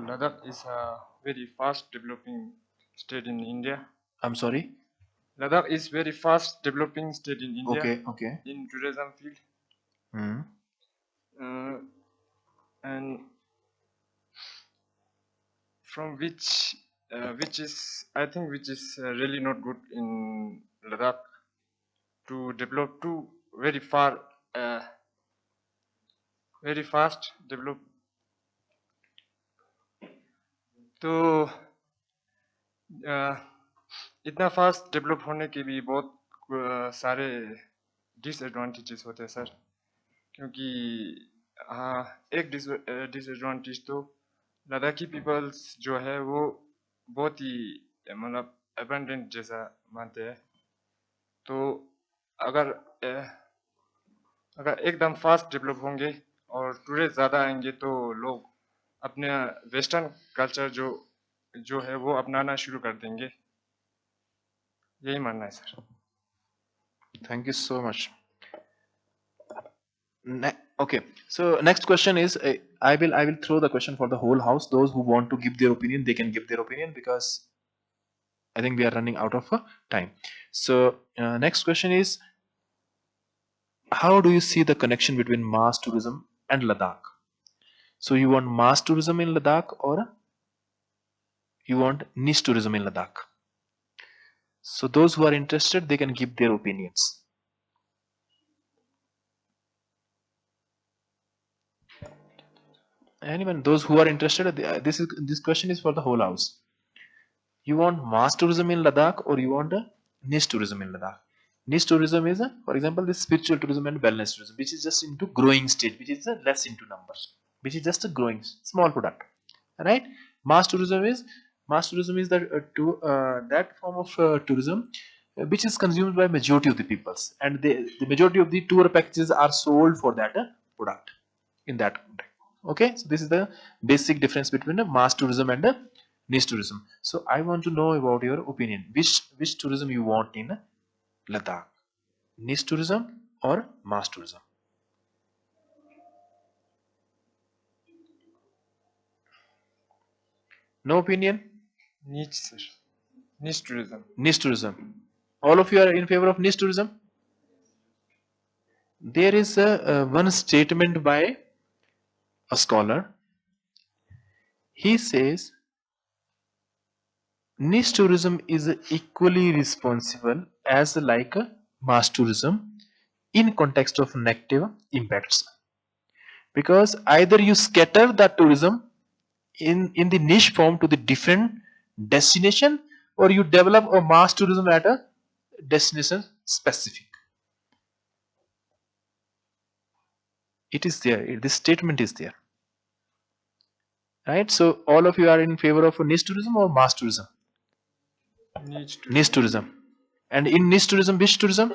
Ladakh is a very fast developing state in India. I'm sorry? Ladakh is very fast developing state in India. Okay. In tourism field. and from which is I think which is really not good in Ladakh to develop to very far very fast develop तो इतना fast develop होने के भी बहुत सारे disadvantages होते हैं sir क्योंकि हाँ एक डिसएडवांटेज तो लद्दाखी पीपल्स जो है वो बहुत ही मतलब अबंडेंट जैसा मानते हैं तो अगर अगर एकदम फास्ट डेवलप होंगे और टूरिस्ट ज़्यादा आएंगे तो लोग अपने वेस्टर्न कल्चर जो जो है वो अपनाना शुरू कर देंगे यही मानना है sir Thank you so much. Okay, so next question is I will throw the question for the whole house. Those who want to give their opinion, they can give their opinion because I think we are running out of time. So next question is, how do you see the connection between mass tourism and Ladakh? So you want mass tourism in Ladakh or you want niche tourism in Ladakh? So those who are interested, they can give their opinions. Anyone, those who are interested, this question is for the whole house. You want mass tourism in Ladakh or you want a niche tourism in Ladakh? Niche tourism is, for example, this spiritual tourism and wellness tourism, which is just into growing stage, which is less into numbers, which is just a growing small product, right? Mass tourism is that form of tourism which is consumed by majority of the peoples, and the majority of the tour packages are sold for that product in that context. Okay, so this is the basic difference between the mass tourism and the niche tourism. So I want to know about your opinion. Which tourism you want in Ladakh? Niche tourism or mass tourism? No opinion? niche sir niche tourism Niche tourism. All of you are in favor of niche tourism? There is one statement by a scholar. He says niche tourism is equally responsible as like a mass tourism in context of negative impacts, because either you scatter the tourism in the niche form to the different destination, or you develop a mass tourism at a destination specific. It is there, this statement is there, right? So all of you are in favor of a niche tourism or mass tourism? Niche tourism. And in niche tourism, which tourism?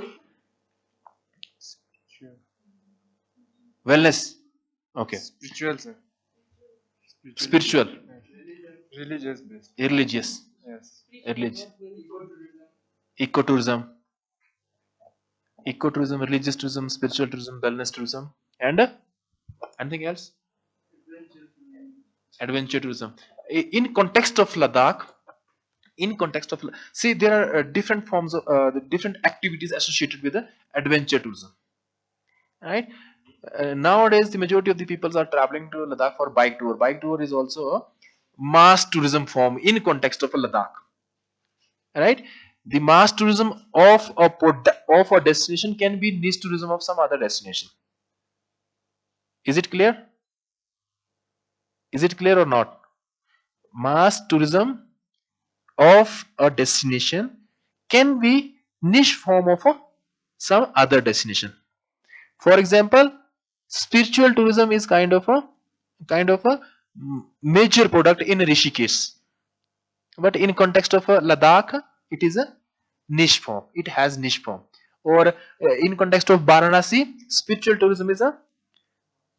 Wellness. Okay. spiritual sir Spiritual. religious based Religious. yes Religious. Ecotourism. Ecotourism, religious tourism, spiritual tourism, wellness tourism, and anything else? Adventure tourism. In context of Ladakh, see, there are different forms of the different activities associated with the adventure tourism, right? Nowadays the majority of the people are traveling to Ladakh for bike tour. Bike tour is also a mass tourism form in context of Ladakh, right? The mass tourism of a destination can be niche tourism of some other destination. Is it clear? Is it clear or not? Mass tourism of a destination can be niche form of some other destination. For example, spiritual tourism is kind of a major product in Rishikesh, but in context of Ladakh, it is a niche form. It has niche form. Or in context of Varanasi, spiritual tourism is a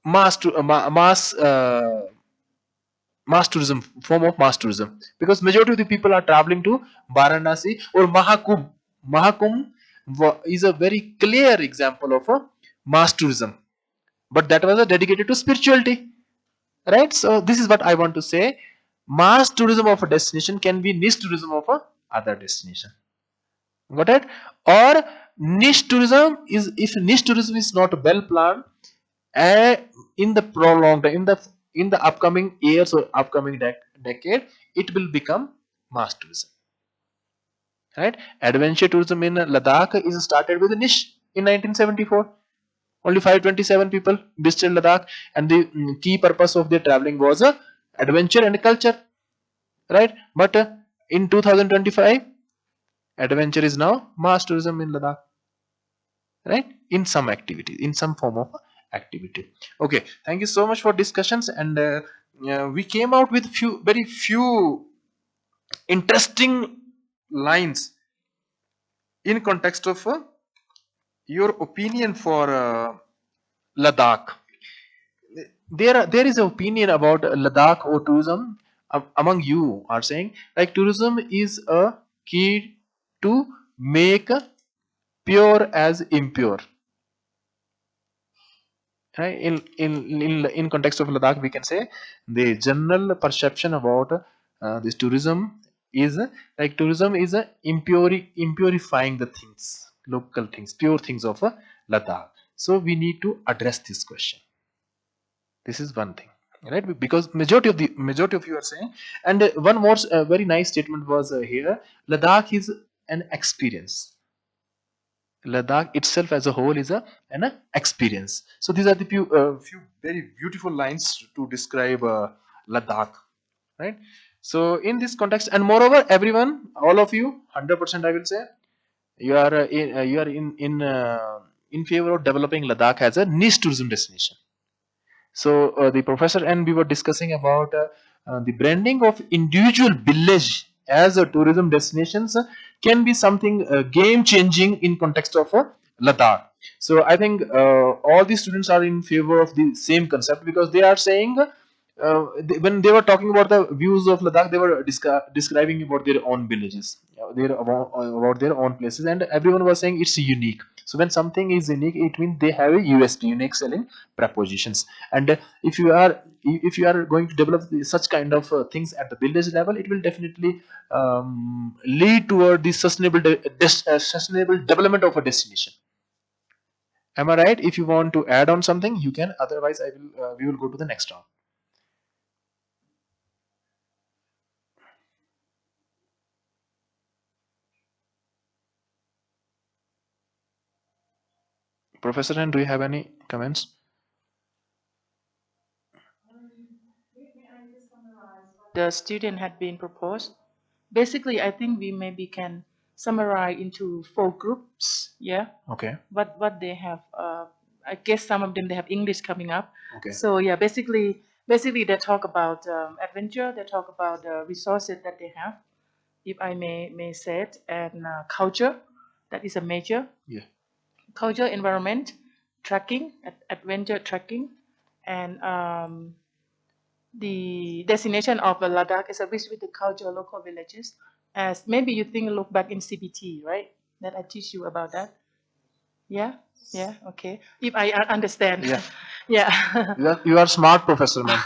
mass tourism, form of mass tourism, because majority of the people are traveling to Varanasi. Or Mahakumbh is a very clear example of a mass tourism, but that was dedicated to spirituality, right? So this is what I want to say. Mass tourism of a destination can be niche tourism of a other destination. Got it? Or niche tourism is, if niche tourism is not well planned, in the prolonged, in the in the upcoming years or upcoming decade, it will become mass tourism. Right? Adventure tourism in Ladakh is started with a niche in 1974. Only 527 people visited Ladakh, and the key purpose of their traveling was adventure and culture. Right? But in 2025, adventure is now mass tourism in Ladakh. Right? In some activity, in some form of activity. Okay, thank you so much for discussions, and we came out with very few interesting lines in context of your opinion for Ladakh. There is an opinion about Ladakh or tourism among you are saying like tourism is a key to make pure as impure. Right? In context of Ladakh, we can say the general perception about this tourism is like tourism is impurifying the things, local things, pure things of Ladakh. So we need to address this question. This is one thing, right? Because majority of you are saying, and one more very nice statement was here. Ladakh is an experience. Ladakh itself as a whole is an experience. So these are the few very beautiful lines to describe Ladakh, right? So in this context, and moreover, everyone, all of you, 100%, I will say, you are in favor of developing Ladakh as a niche tourism destination. So the professor and we were discussing about the branding of individual village as a tourism destinations can be something game changing in context of Ladakh. So I think all the students are in favor of the same concept because they are saying when they were talking about the views of Ladakh, they were describing about their own villages, about their own places, and everyone was saying it's unique. So when something is unique, it means they have a USP, unique selling propositions. And if you are going to develop such kind of things at the village level, it will definitely lead toward the sustainable development of a destination. Am I right? If you want to add on something, you can. Otherwise, I will. We will go to the next round. Professor, and do you have any comments? The student had been proposed. Basically, I think we maybe can summarize into 4 groups. Yeah. Okay. What they have. I guess some of them they have English coming up. Okay. So yeah, basically they talk about adventure. They talk about the resources that they have, if I may say it, and culture. That is a major. Yeah. Culture, environment, trekking, adventure trekking, and the destination of Ladakh is a rich with the culture, local villages. As maybe you think, look back in CBT, right? That I teach you about that. Yeah, yeah, okay. If I understand. Yeah. Yeah. You are smart, professor, man.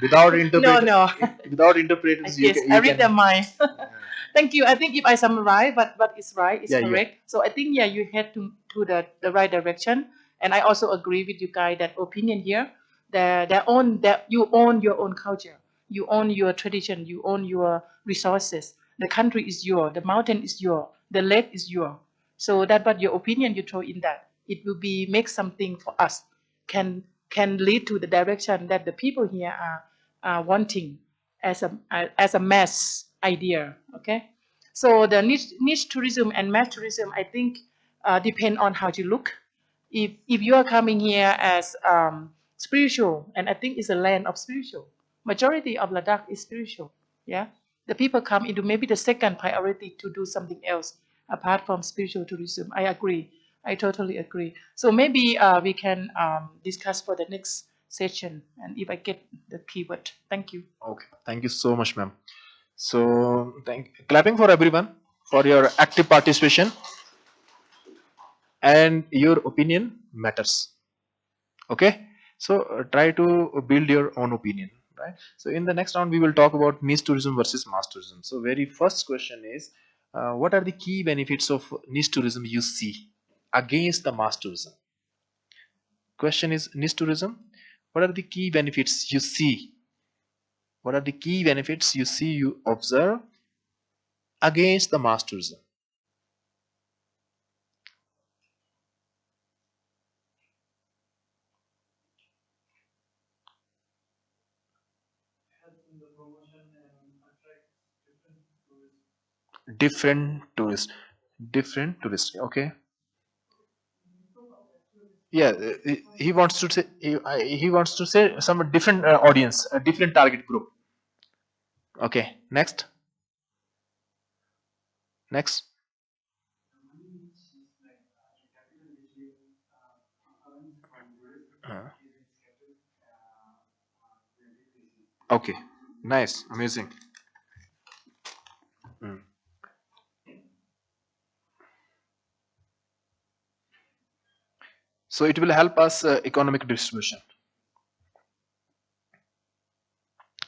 Without interpret, No. without I interpreters, guess you I read their can. mind. Thank you. I think if I summarize what is right is Yeah, yeah. correct. So I think yeah, you head to the right direction. And I also agree with you guys that opinion here, that you own your own culture, you own your tradition, you own your resources. The country is yours, the mountain is yours, the lake is yours. So that what your opinion you throw in that, it will be make something for us, can lead to the direction that the people here are wanting as a mass idea. Okay, so the niche tourism and mass tourism, I think, depend on how you look. If you are coming here as spiritual, and I think it's a land of spiritual, majority of Ladakh is spiritual. Yeah, the people come into maybe the second priority to do something else apart from spiritual tourism. I agree. I totally agree. So maybe we can discuss for the next session, and if I get the keyword. Thank you. Okay. Thank you so much, ma'am. So clapping for everyone for your active participation, and your opinion matters. Okay. So try to build your own opinion, right? So in the next round, we will talk about niche tourism versus mass tourism. So very first question is, what are the key benefits of niche tourism you see against the mass tourism? Question is niche tourism. What are the key benefits you see? What are the key benefits you see, you observe against the mass tourism? Different tourists. Different tourists. Okay. Yeah, he wants to say he wants to say some different audience, a different target group. Okay. Next. Next. Uh, okay. Nice. Amazing. Mm. So it will help us economic distribution,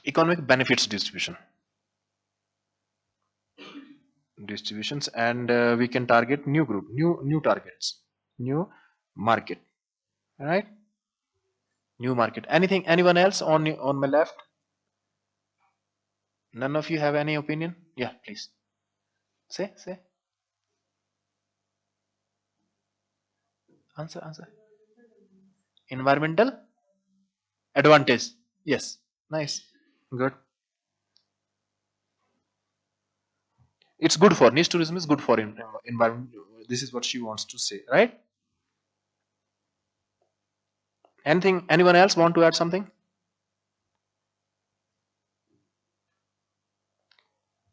economic benefits distributions, and we can target new group, new targets, new market. All right. New market. Anything? Anyone else on my left? None of you have any opinion? Yeah, please. Say. Answer. Environmental advantage. Yes. Nice. Good. It's good for niche tourism is good for environment. This is what she wants to say, right? Anything? Anyone else want to add something?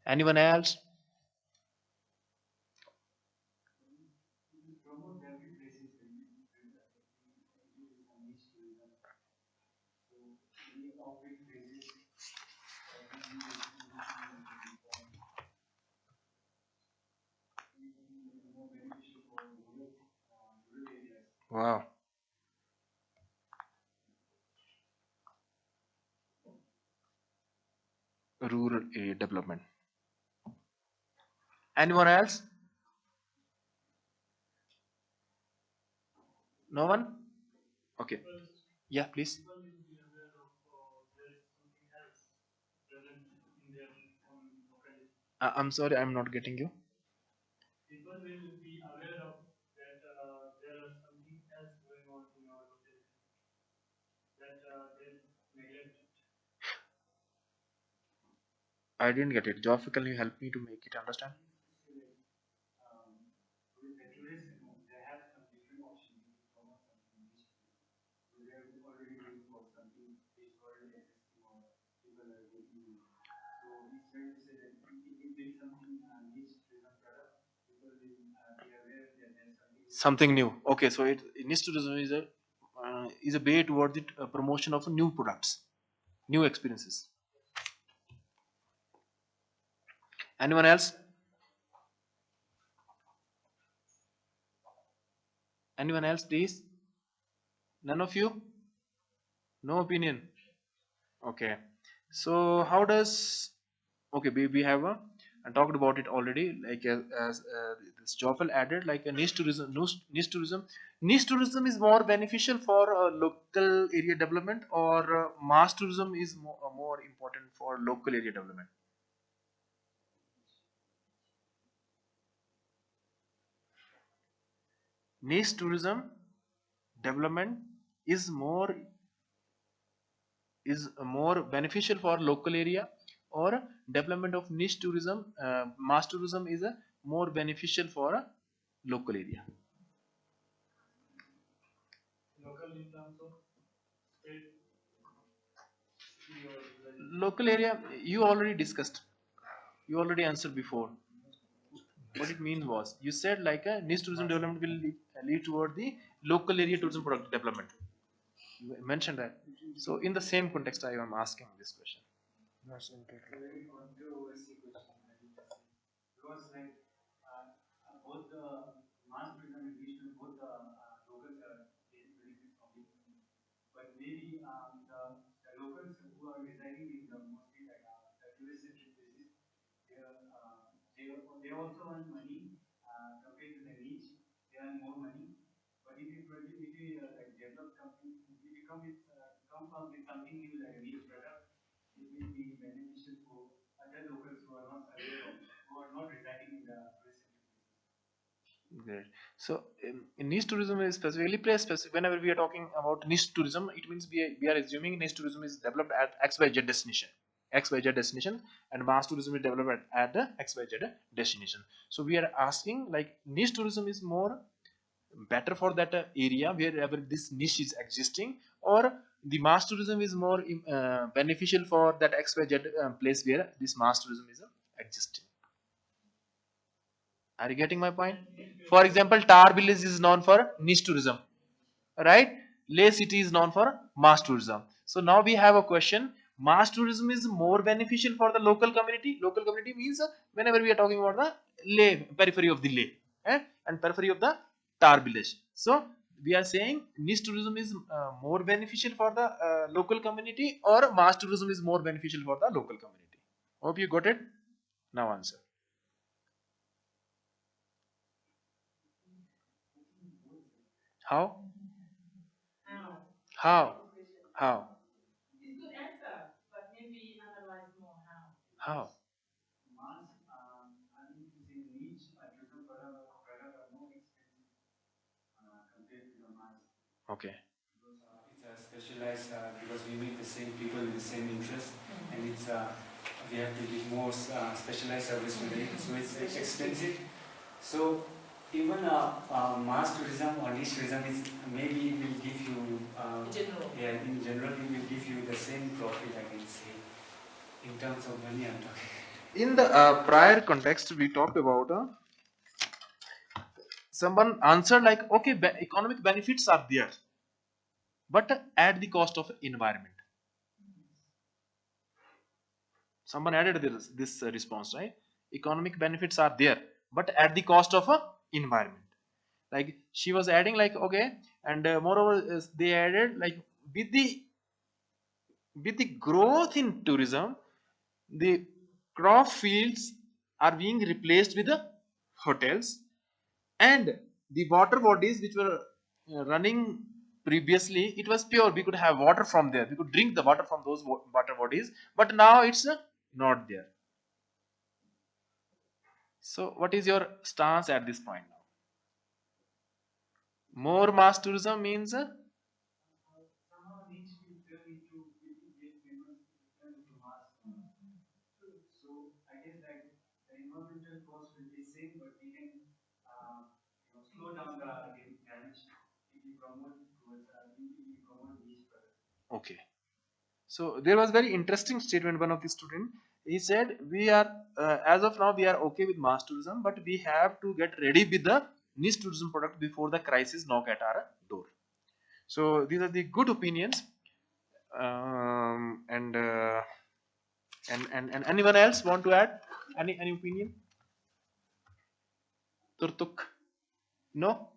Anyone else? Wow. Rural area development. Anyone else? No one? Okay. Yeah, please. I'm sorry, I'm not getting you. I didn't get it. Joffe, can you help me to make it understand? Something new. Okay, so niche tourism is a way toward the promotion of new products, new experiences. Anyone else? Anyone else, please? None of you? No opinion. Okay. So how does okay we have talked about it already, like as this Joffel added, like a niche tourism is more beneficial for local area development, or mass tourism is more important for local area development. Niche tourism development is more beneficial for local area, or development of niche tourism, mass tourism is a more beneficial for a local area. Local area, you already discussed, you already answered before. What it means was, you said like a niche tourism development will lead toward the local area tourism product development. You mentioned that. So in the same context, I am asking this question. Great. So in niche tourism is specifically place specific. Whenever we are talking about niche tourism, it means we are assuming niche tourism is developed at XYZ destination. XYZ destination, and mass tourism is developed at the XYZ destination. So we are asking like niche tourism is more better for that area wherever this niche is existing, or the mass tourism is more beneficial for that XYZ place where this mass tourism is existing. Are you getting my point? For example, Tar village is known for niche tourism, right? Leh city is known for mass tourism. So now we have a question: mass tourism is more beneficial for the local community. Local community means whenever we are talking about the Leh periphery of the Leh, and periphery of the Tar village. So we are saying niche tourism is more beneficial for the local community, or mass tourism is more beneficial for the local community. Hope you got it. Now answer. How? How? How? It's good answer, but maybe analyze more how. How? Okay. It's specialized because we meet the same people with the same interests, and it's we have to give more specialized service to them, so it's expensive. So even mass tourism or niche tourism is maybe will give you General. yeah, in general it will give you the same profit, I can say, in terms of money I'm talking. In the prior context, we talked about someone answered like, okay, economic benefits are there, but at the cost of environment. Someone added this response, right? Economic benefits are there, but at the cost of environment. Like she was adding like, okay, and moreover they added like with the growth in tourism, the crop fields are being replaced with the hotels, and the water bodies which were running previously, it was pure, we could have water from there, we could drink the water from those water bodies, but now it's not there. So what is your stance at this point now? More mass tourism means okay. So there was very interesting statement one of the student. He said we are as of now we are okay with mass tourism, but we have to get ready with the niche tourism product before the crisis knock at our door. So these are the good opinions. And and anyone else want to add any opinion? Turtuk? No.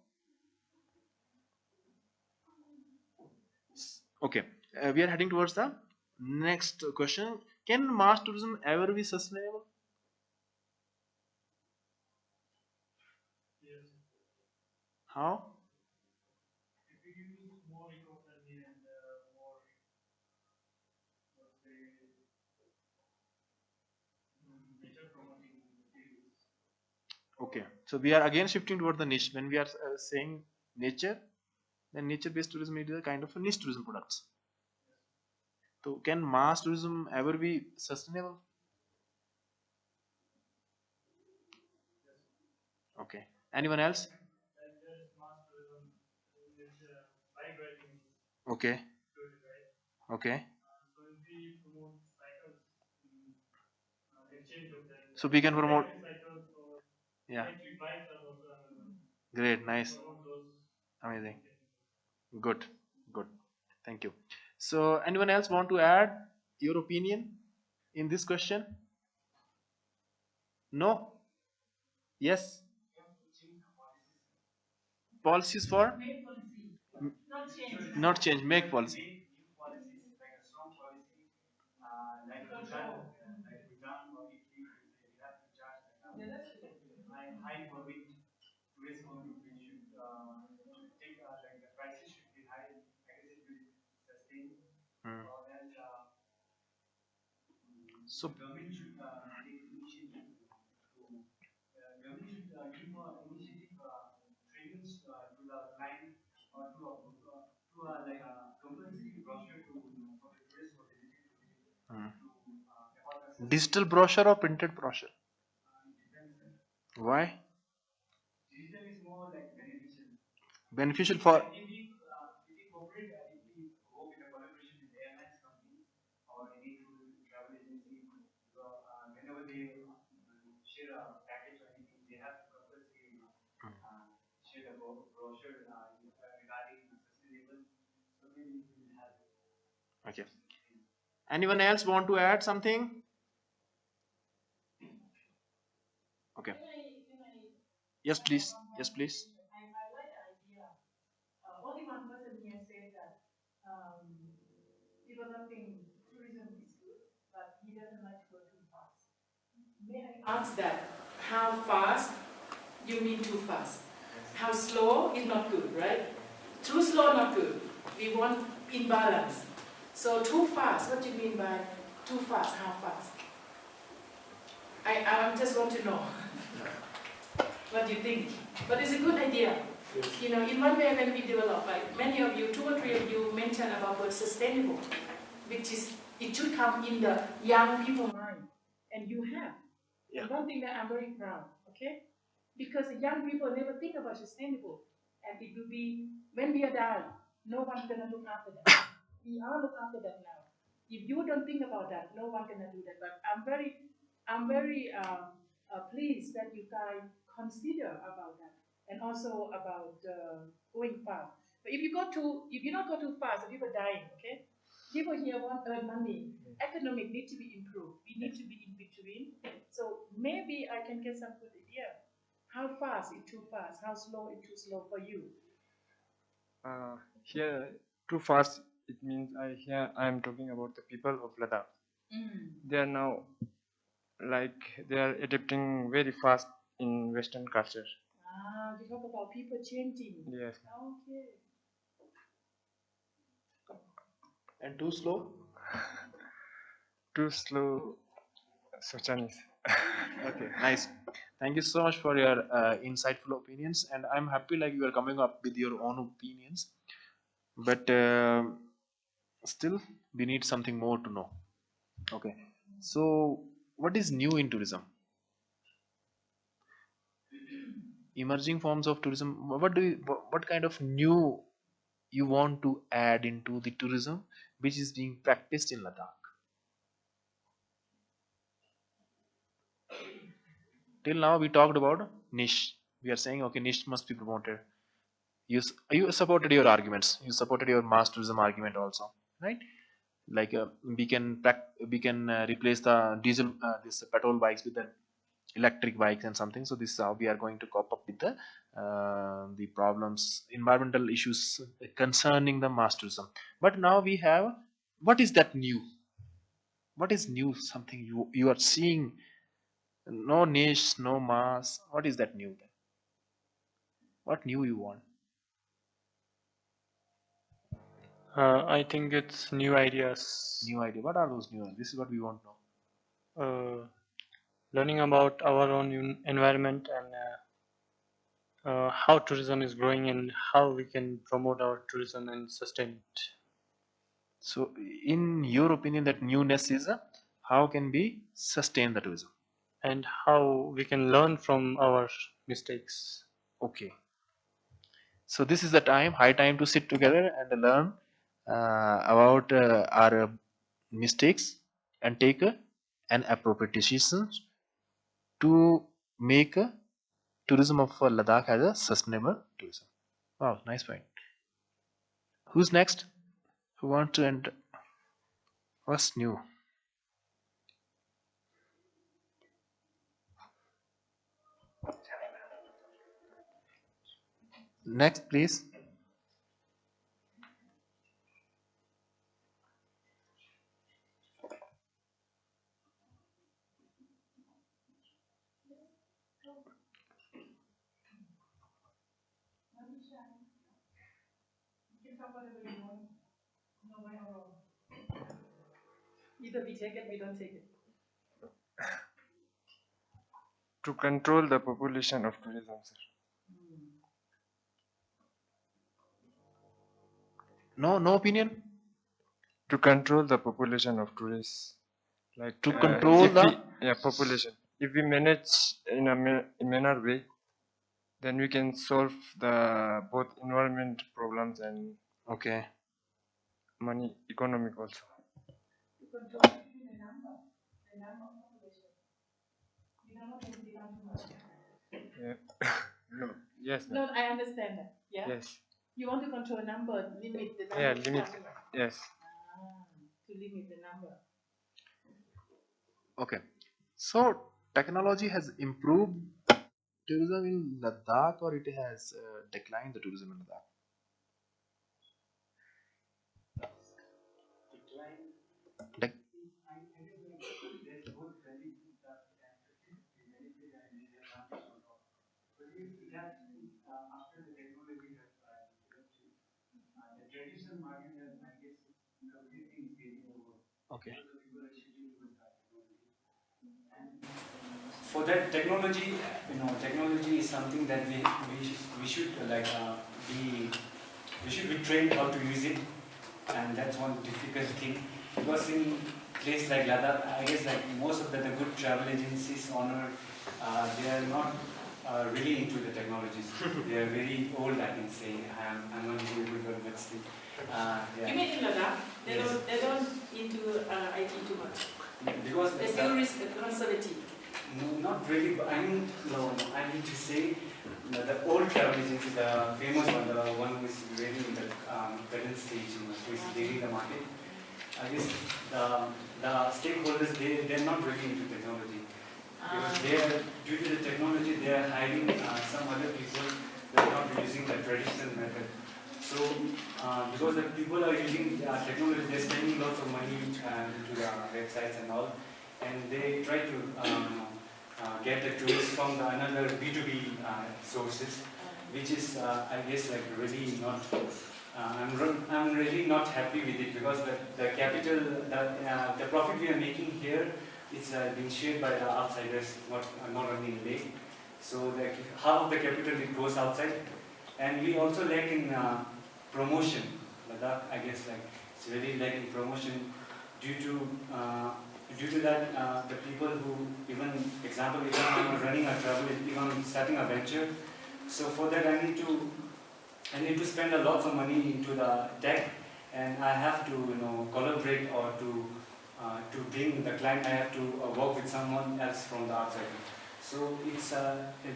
Okay. We are heading towards the next question. Can mass tourism ever be sustainable? How? Okay, so we are again shifting toward the niche. When we are saying nature, then nature-based tourism is a kind of a niche tourism products. So can mass tourism ever be sustainable? Okay. Anyone else? Okay. Okay. So we can promote. Yeah. Great. Nice. Amazing. Good. Good. Thank you. So anyone else want to add your opinion in this question? No? Yes? Policies for? Not change, make policy. So digital brochure or printed brochure? Why? Beneficial for okay. Anyone else want to add something? Okay. Yes, please. Yes, please. Only one person here said that he does not think tourism is good, but he doesn't like to go too fast. May I ask that? How fast you mean too fast? How slow is not good, right? Too slow not good. We want imbalance. So too fast, what do you mean by too fast? How fast? I just want to know what you think. But it's a good idea. You know, in one way when we develop, like many of you, 2 or 3 of you mentioned about word sustainable, which is, it should come in the young people mind. And you have. Yeah. And one thing that I'm very proud, okay? Because the young people never think about sustainable. And it will be, when we are dying, no one's gonna look after that. We are look after that now. If you don't think about that, no one gonna do that. But I'm very pleased that you guys consider about that, and also about going fast. But if you not go too fast, the people dying, okay? People here want to earn money. Economic need to be improved. We need to be in between. So maybe I can get some good idea. How fast is too fast? How slow is too slow for you? Here, too fast, it means I am talking about the people of Ladakh. They are now they are adapting very fast in Western culture. You talk about people changing. Yes. Okay. And too slow? Too slow, so Chinese. Okay, nice. Thank you so much for your insightful opinions, and I'm happy like you are coming up with your own opinions. But still, we need something more to know. Okay, so what is new in tourism? Emerging forms of tourism. What kind of new you want to add into the tourism which is being practiced in Ladakh? Till now we talked about niche. We are saying okay, niche must be promoted. You supported your arguments. You supported your mass tourism argument also, right? Like we can replace the diesel this petrol bikes with the electric bikes and something. So this is how we are going to cope up with the problems, environmental issues concerning the mass tourism. But now we have, what is that new? What is new? Something you are seeing. No niche, no mass. What is that new then? What new you want? I think it's new ideas. New idea. What are those new? This is what we want to know. Learning about our own environment and how tourism is growing and how we can promote our tourism and sustain it. So, in your opinion, that newness is how can we sustain the tourism? And how we can learn from our mistakes. Okay. So this is the time, high time to sit together and learn about our mistakes and take an appropriate decision to make tourism of Ladakh as a sustainable tourism. Wow, nice point. Who's next? Who wants to enter? What's new? Next, please. You can talk whatever you want. No right or wrong. Either we take it, we don't take it. to control the population of tourism, sir. No opinion? To control the population of tourists. Like To control if the we population. If we manage in a manner way, then we can solve the both environment problems and okay. money economic also. Yeah. No. Yes, ma'am. No, I understand that. Yeah. Yes. You want to control number, limit the number. Yeah, of limit. customers. Yes. To limit the number. Okay. So technology has improved tourism in Ladakh, or it has declined the tourism in Ladakh? Dec- okay. For that technology, technology is something that we should be we should be trained how to use it, and that's one difficult thing, because in place like Ladakh, I guess like most of the good travel agencies honor, they are not really into the technologies. They are very old, I can say. I'm not really good, but still. Yeah. You mean in Ladakh? Yes. They don't into IT too much. Because They still conservative. no, not really. But no. I need to say the old travel agency, the famous one, the one who is very in the current stage, who is leading the market. I guess the stakeholders, they're not really into technology, because they are, due to the technology, they are hiring some other people that are not using the traditional method. So because the people are using technology, they're spending lots of money into the websites and all, and they try to get the tourists from the another B2B sources, which is I guess like really not. I'm really not happy with it, because the capital, the profit we are making here, it's being shared by the outsiders, not only in Leh. So half of the capital it goes outside, and we also lack in promotion. Ladakh, I guess like it's really lack in promotion due to that the people who, even example, if I'm running a travel, if I'm starting a venture, so for that I need to spend a lot of money into the tech, and I have to collaborate, or to bring the client. I have to work with someone else from the outside. So it's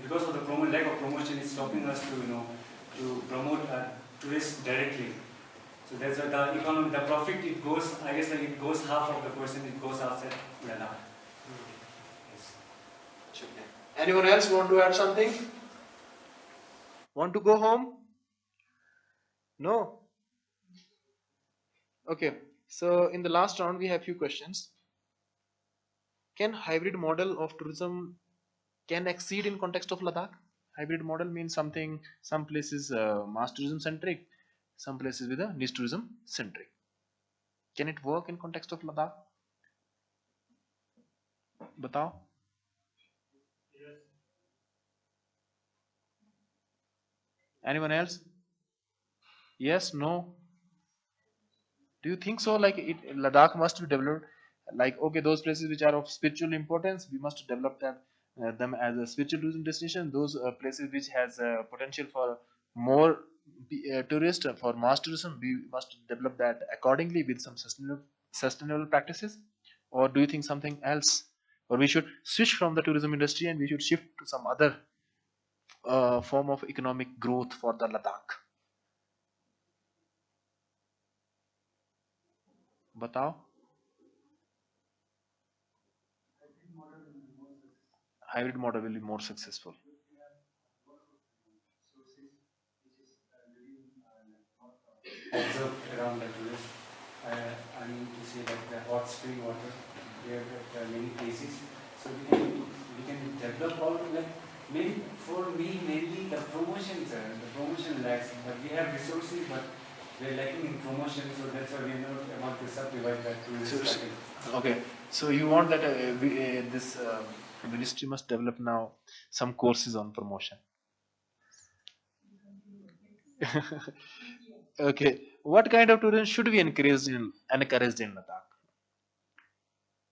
because of the lack of promotion, it's stopping us to promote tourists directly. So that's the economy, the profit. It goes, I guess, like it goes half of the person. It goes outside Ladakh. Yes. Anyone else want to add something? Want to go home? No? Okay. So in the last round, we have few questions. Can hybrid model of tourism can exceed in context of Ladakh? Hybrid model means something, some places mass tourism centric, some places with a niche tourism centric. Can it work in context of Ladakh? Batao. Anyone else? Yes, no? Do you think so? Like Ladakh must be developed, like okay, those places which are of spiritual importance, we must develop them as a spiritual tourism destination. Those places which has potential for more tourists, for mass tourism, we must develop that accordingly with some sustainable practices. Or do you think something else? Or we should switch from the tourism industry and we should shift to some other form of economic growth for the Ladakh? Batao. Hybrid model will be more successful. Observed around the tourists. I mean to say that the hot spring water here at many places. So we can develop all, like, maybe for me mainly the promotion lacks, but we have resources, but we're lacking in promotion, so that's why we're not able to subdivide that tourist package. Okay, so you want that The ministry must develop now some courses on promotion. Okay, what kind of tourism should be encouraged in Ladakh?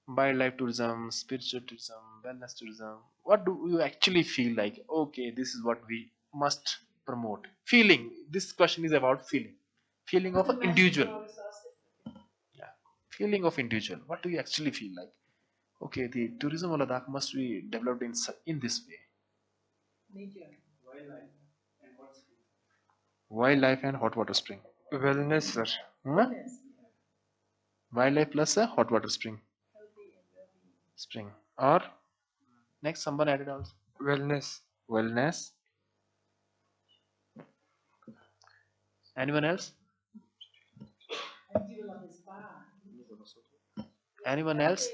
Wildlife tourism, spiritual tourism, wellness tourism. What do you actually feel like? Okay, this is what we must promote. Feeling. This question is about feeling. Feeling of an individual. Yeah. Feeling of individual. What do you actually feel like? Okay, the tourism of Ladakh must be developed in this way. Wildlife and hot water spring. Wellness, sir. Huh? Wildlife plus a hot water spring. Or next someone added also. Wellness. Wellness. Anyone else? Anyone else?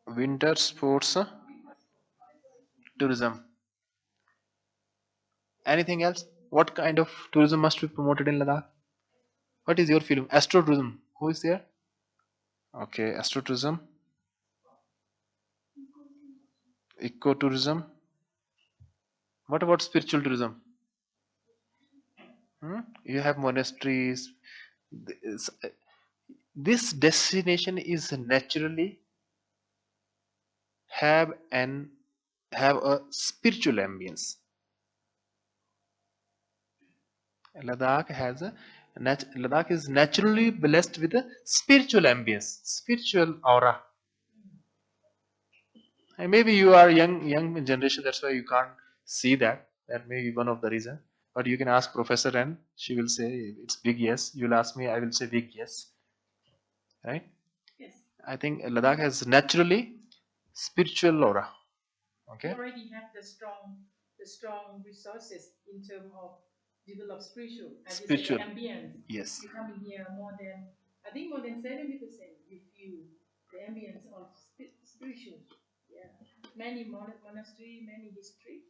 Winter sports tourism. Anything else? What kind of tourism must be promoted in Ladakh? What is your feeling? Astro tourism. Who is there? Okay, astro tourism. Eco tourism. What about spiritual tourism? You have monasteries. This, this destination is naturally have an have a spiritual ambience. Ladakh is naturally blessed with a spiritual ambience, spiritual aura. And maybe you are young generation, that's why you can't see that. That may be one of the reason. But you can ask professor and she will say it's big yes. You'll ask me, I will say big yes. Right? Yes. I think Ladakh has naturally spiritual aura. Okay. We already have the strong resources in terms of develop spiritual. As Spiritual. you said, the ambience. Yes. You come in here more than 70%. You feel the ambience of spiritual. Yeah. Many monastery, many history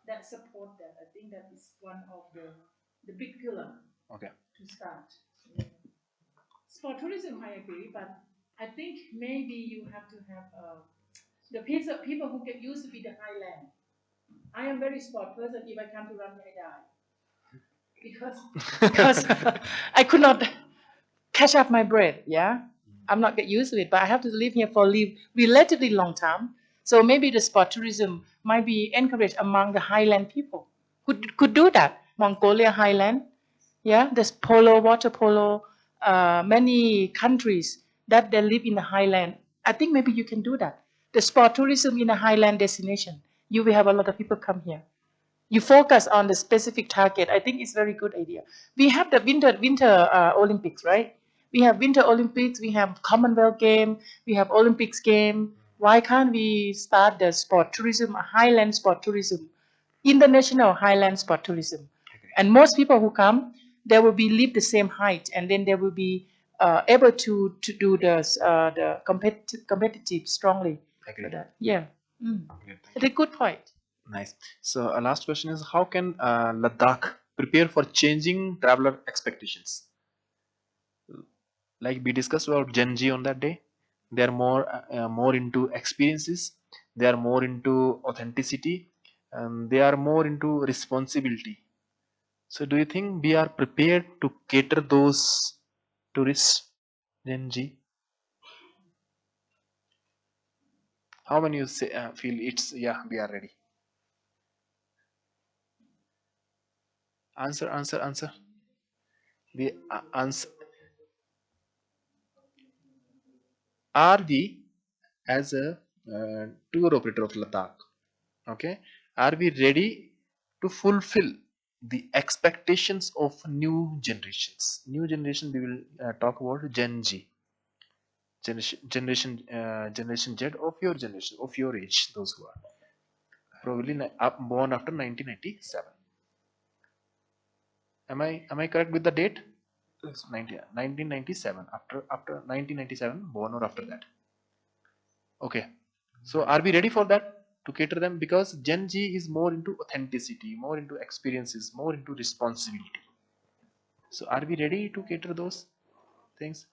that support that. I think that is one of the big pillar. Okay. To start. Yeah. Sport tourism, I agree, but I think maybe you have to have the people who get used to be the highland. I am very sport person. If I come to run, I die because I could not catch up my breath. Yeah, I'm not get used to it, but I have to live here for relatively long time. So maybe the sport tourism might be encouraged among the highland people who could do that. Mongolia highland, yeah, there's water polo, many countries that they live in the highland. I think maybe you can do that. The sport tourism in a highland destination, you will have a lot of people come here. You focus on the specific target. I think it's very good idea. We have the winter Olympics, right? We have winter Olympics. We have Commonwealth game. We have Olympics game. Why can't we start the sport tourism, highland sport tourism, international highland sport tourism? And most people who come, they will be live the same height, and then they will be able to do the competitive strongly. Agree. For that. Yeah. Okay, It's a good point. nice. So, last question is how can Ladakh prepare for changing traveler expectations? Like we discussed about Gen Z on that day, they are more into experiences, they are more into authenticity, and they are more into responsibility. So, do you think we are prepared to cater those tourists, Gen Z? How many you say, feel it's yeah we are ready? Answer. The answer are we as a tour operator of Ladakh, okay, are we ready to fulfill the expectations of new generations? New generation, we will talk about Gen Z, generation Z of your generation, of your age, those who are probably born after 1997. Am I correct with the date? Yes. 1997, after 1997 born or after that. Okay, so are we ready for that to cater them? Because Gen Z is more into authenticity, more into experiences, more into responsibility. So are we ready to cater those things?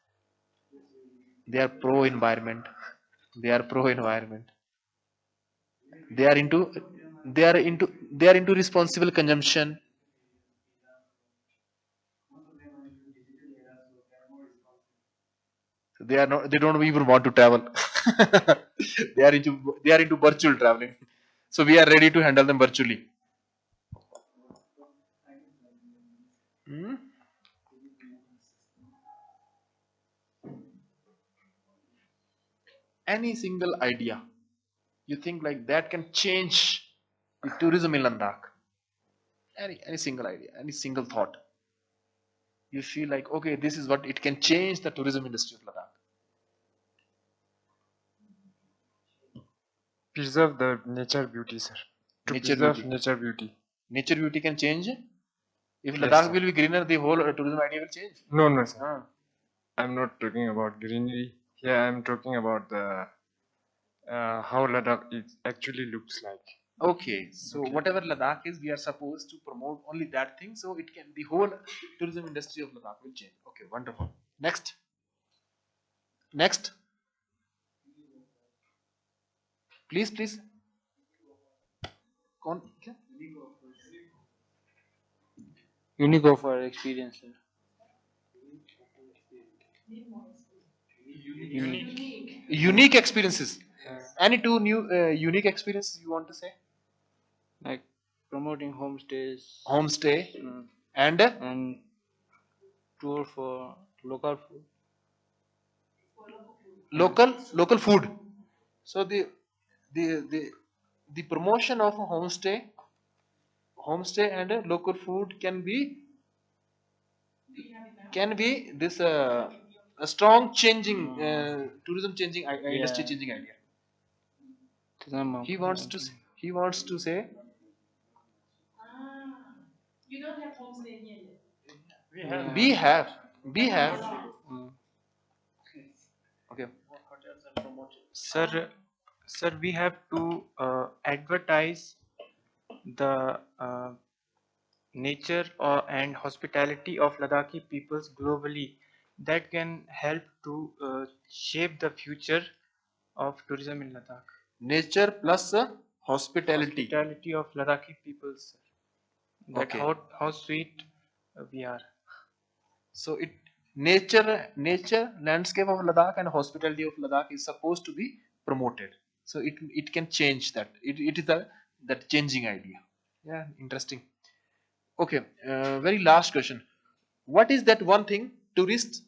They are pro environment. They are pro environment. They are into they are into responsible consumption. They are not, they don't even want to travel. They are into virtual traveling. So we are ready to handle them virtually. Hmm? Any single idea you think like that can change the tourism in Ladakh? Any single idea, any single thought. You feel like, okay, this is what it can change the tourism industry of Ladakh. Preserve the nature beauty, sir. To Nature preserve beauty. nature beauty. Nature beauty can change. If Yes, Ladakh sir. will be greener, the whole tourism idea will change. No, no, sir. Ah. I'm not talking about greenery. Here I'm talking about the how Ladakh is actually looks like. Okay, so whatever Ladakh is, we are supposed to promote only that thing, so it can the whole tourism industry of Ladakh will change. Okay, wonderful. Next, please, please. कौन क्या? Unique offer experience, sir. Unique experiences. Any two new unique experiences you want to say? Like promoting homestays. Homestay and and tour for local food. Local food. So the promotion of a homestay and local food can be this a strong changing tourism changing industry changing idea. He wants to say You don't have homestay here yet. we have okay. Sir, we have to advertise the nature and hospitality of Ladakhi peoples globally. That can help to shape the future of tourism in Ladakh. Nature plus hospitality. Hospitality of Ladakhi peoples. Sir. That Okay. how sweet we are. So nature landscape of Ladakh and hospitality of Ladakh is supposed to be promoted. So it can change that. It is that changing idea. Yeah, interesting. Okay, very last question. What is that one thing tourists,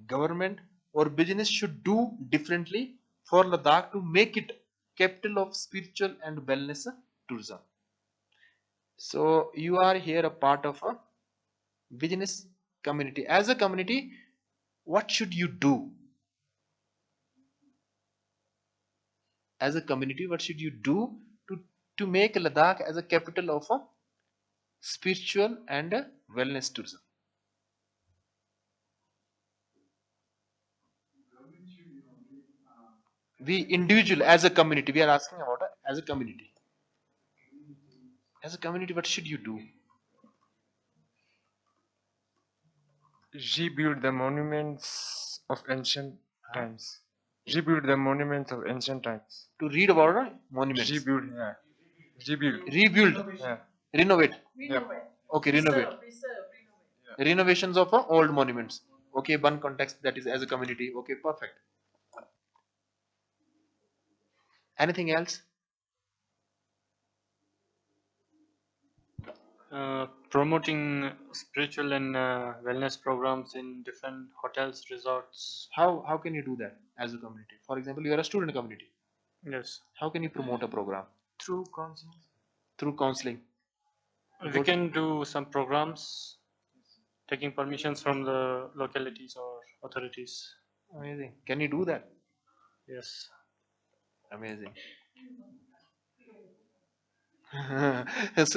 government, or business should do differently for Ladakh to make it capital of spiritual and wellness tourism? So you are here a part of a business community. As a community, what should you do? As a community, what should you do to make Ladakh as a capital of a spiritual and wellness tourism? We individual as a community, we are asking about as a community. As a community, what should you do? Rebuild the monuments of ancient times. Rebuild the monuments of ancient times. To read about monuments. Rebuild, yeah. Rebuild. Yeah. Renovate. Yeah. Okay, renovate. Renovations of old monuments. Okay, one context that is as a community. Okay, perfect. Anything else? Promoting spiritual and wellness programs in different hotels, resorts. How can you do that as a community? For example, you are a student community. Yes. How can you promote a program? Through counseling. Through counseling. We can do some programs, taking permissions from the localities or authorities. Amazing. Can you do that? Yes. Amazing.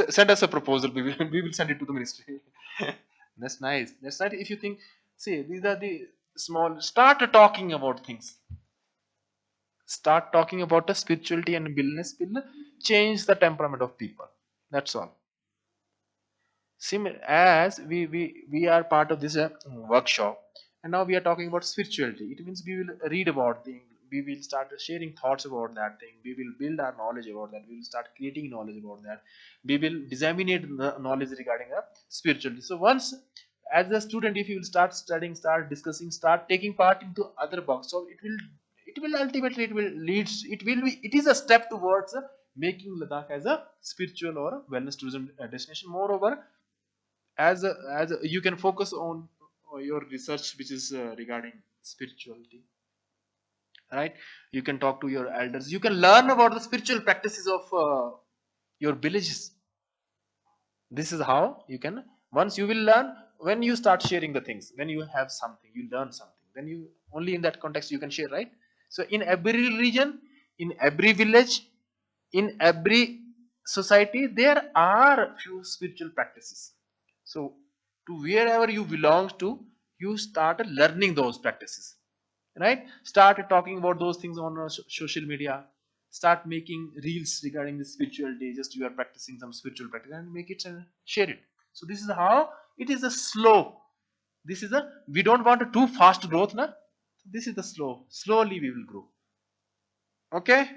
Send us a proposal. We will send it to the ministry. That's nice. That's nice. If you think, see, these are the small. Start talking about things. Start talking about the spirituality and wellness will change the temperament of people. That's all. As we are part of this workshop, and now we are talking about spirituality. It means we will read about things, we will start sharing thoughts about that thing, we will build our knowledge about that, we will start creating knowledge about that, we will disseminate the knowledge regarding spirituality. So once, as a student, if you will start studying, start discussing, start taking part into other box, so it will ultimately, it will leads, it will be, it is a step towards making Ladakh as a spiritual or a wellness tourism destination. Moreover, you can focus on your research which is regarding spirituality, right? You can talk to your elders, you can learn about the spiritual practices of your villages. This is how you can, once you will learn, when you start sharing the things, when you have something, you learn something, then you, only in that context you can share, right? So in every region, in every village, in every society, there are few spiritual practices. So to wherever you belong to, you start learning those practices, right? Start talking about those things on social media, start making reels regarding the spirituality, just you are practicing some spiritual practice and make it and share it. So this is how, it is a slow, this is a, we don't want a too fast growth, na? This is the slowly we will grow. Okay,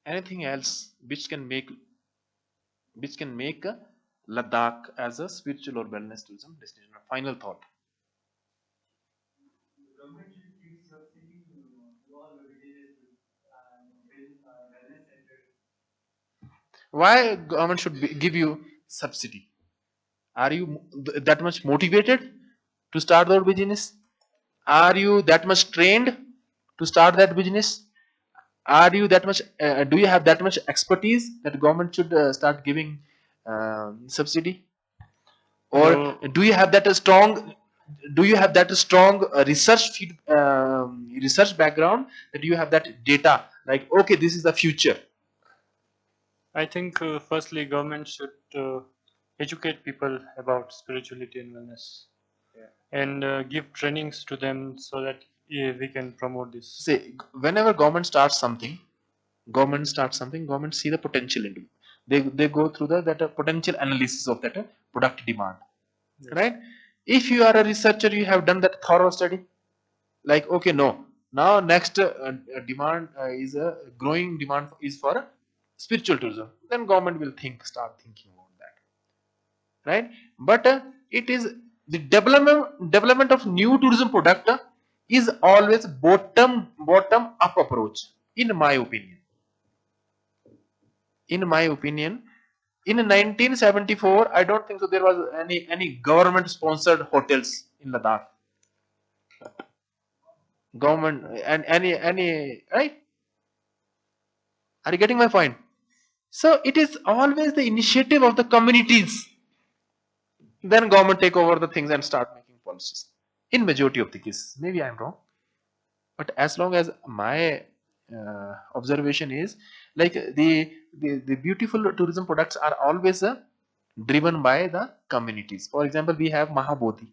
anything else which can make Ladakh as a spiritual or wellness tourism destination? Final thought. Why government should give you subsidy? Are you that much motivated to start that business? Are you that much trained to start that business? Are you that much? Do you have that much expertise that government should start giving subsidy? Or No, do you have that strong? Do you have that strong research background, that you have that data? Like, okay, this is the future. I think firstly government should educate people about spirituality and wellness, and give trainings to them so that we can promote this. Say, whenever government see the potential into it. They go through that potential analysis of that product demand, Yes. right? If you are a researcher, you have done that thorough study, like, okay, no, now next demand is a growing demand is for spiritual tourism, then government will start thinking about that, right? But it is the development of new tourism product is always bottom up approach, in my opinion. In 1974, I don't think so there was any government sponsored hotels in Ladakh. Government and any right? Are you getting my point? So it is always the initiative of the communities. Then government take over the things and start making policies. In majority of the cases, maybe I'm wrong, but as long as my observation is, like the beautiful tourism products are always driven by the communities. For example, we have Mahabodhi,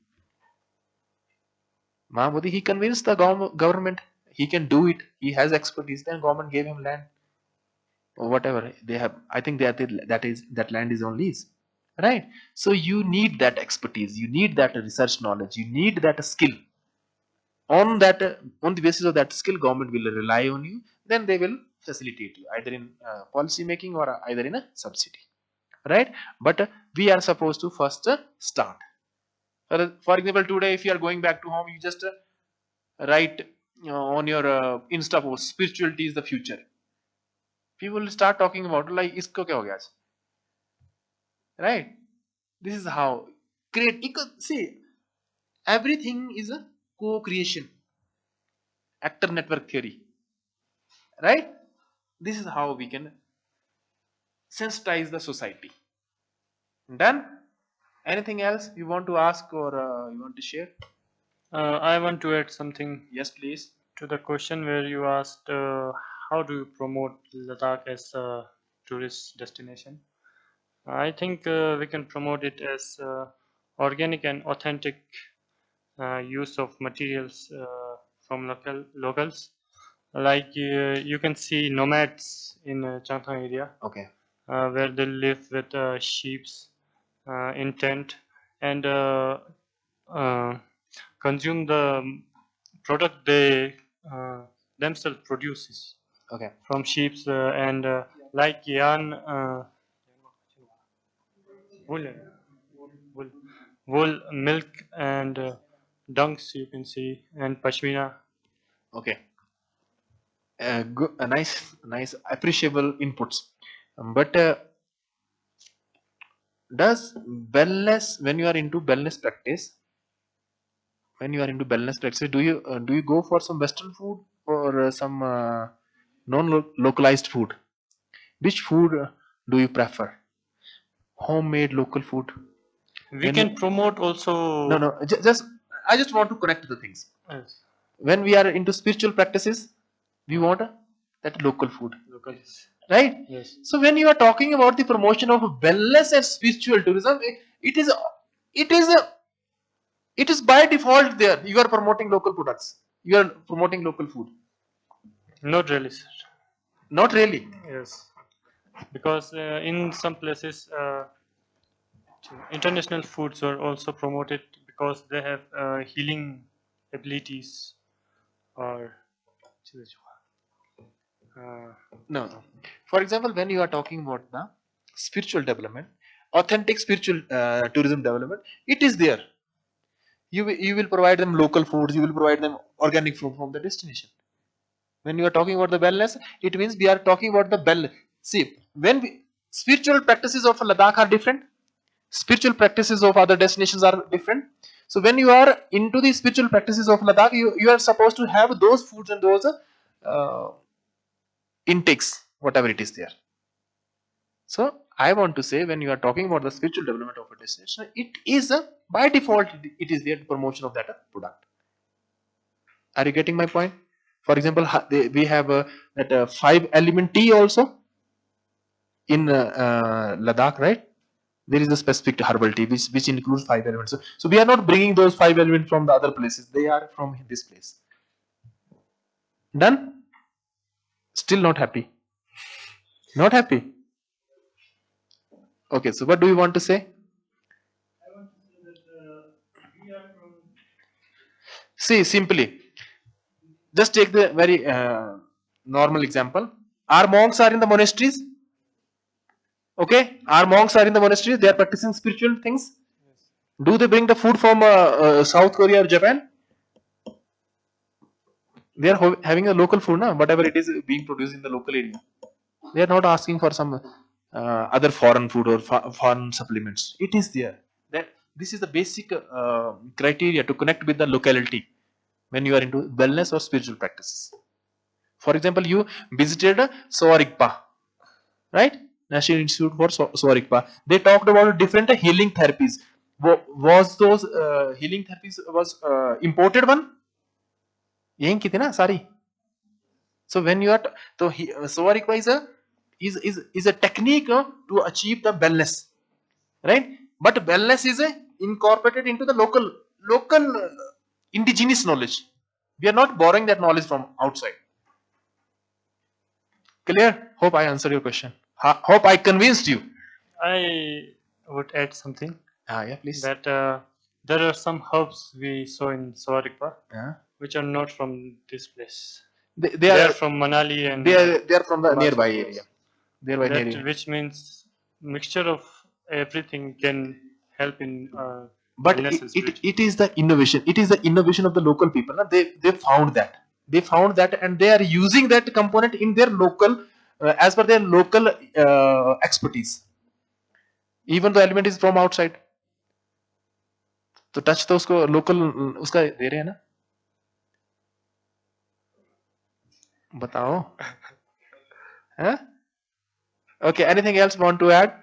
he convinced the government he can do it. He has expertise. Then government gave him land or whatever they have. I think that land is on lease, right? So you need that expertise. You need that research knowledge. You need that skill. On the basis of that skill, government will rely on you. Then they will facilitate you either in policy making or either in a subsidy, right? But we are supposed to first start. For example, today if you are going back to home, you just write on your Insta post, spirituality is the future. People will start talking about like isko kya ho gaya aaj? Right? This is how create. See, everything is a co-creation, actor network theory, right? This is how we can sensitize the society. Done? Anything else you want to ask or you want to share? I want to add something. Yes, please. To the question where you asked how do you promote Ladakh as a tourist destination. I think we can promote it as organic and authentic use of materials from locals. Like you can see nomads in Changthang area. Okay. Where they live with sheep in tent and consume the product they themselves produces. Okay. From sheep and like yarn, wool, wool, wool, milk, and dunks you can see, and pashmina. Okay. Good, nice, appreciable inputs. But does wellness, when you are into wellness practice, do you go for some Western food or some non-localized food? Which food do you prefer? Homemade local food? We can promote also. No. I just want to connect the things. Yes. When we are into spiritual practices, we want that local food. Local. Right? Yes. So when you are talking about the promotion of wellness and spiritual tourism, it is by default there. You are promoting local products. You are promoting local food. Not really, sir. Not really. Yes, because in some places international foods are also promoted because they have healing abilities or No. For example, when you are talking about the spiritual development, authentic spiritual tourism development, it is there. You will provide them local foods. You will provide them organic food from the destination. When you are talking about the wellness, it means we are talking about the well. See, spiritual practices of Ladakh are different. Spiritual practices of other destinations are different. So when you are into the spiritual practices of Ladakh, you are supposed to have those foods and those intakes, whatever it is there. So I want to say, when you are talking about the spiritual development of a destination, it is by default it is the promotion of that product. Are you getting my point? For example, we have that 5-element tea also in Ladakh, right? There is a specific herbal tea which includes 5 elements. So we are not bringing those 5 elements from the other places. They are from this place. Done? Still not happy? Not happy? Okay, so what do you want to say? See, simply, just take the very normal example. Our monks are in the monasteries. Okay, our monks are in the monasteries. They are practicing spiritual things. Do they bring the food from South Korea or Japan? They are having a local food, na? Whatever it is being produced in the local area. They are not asking for some other foreign food or foreign supplements. It is there. That this is the basic criteria to connect with the locality when you are into wellness or spiritual practices. For example, you visited Soarikpa, right? National Institute for Soarikpa. They talked about different healing therapies. Was those healing therapies was imported one? Yeng kiti na sari. So when you are so Soarikpa is a technique to achieve the wellness, right? But wellness is incorporated into the local indigenous knowledge. We are not borrowing that knowledge from outside. Clear? Hope I answered your question. Hope I convinced you. I would add something. Yeah, please. That there are some herbs we saw in Sawarikpa, which are not from this place. They are from Manali and they are from the Himachal nearby Pradesh. area. Nearby That area. which means mixture of everything can help in But wellness and it is the innovation. It is the innovation of the local people. Na? They found that. They found that, and they are using that component in their local, as per their local expertise. Even the element is from outside. तो touch तो उसको local उसका दे रहे हैं ना बताओ huh? Okay, anything else want to add?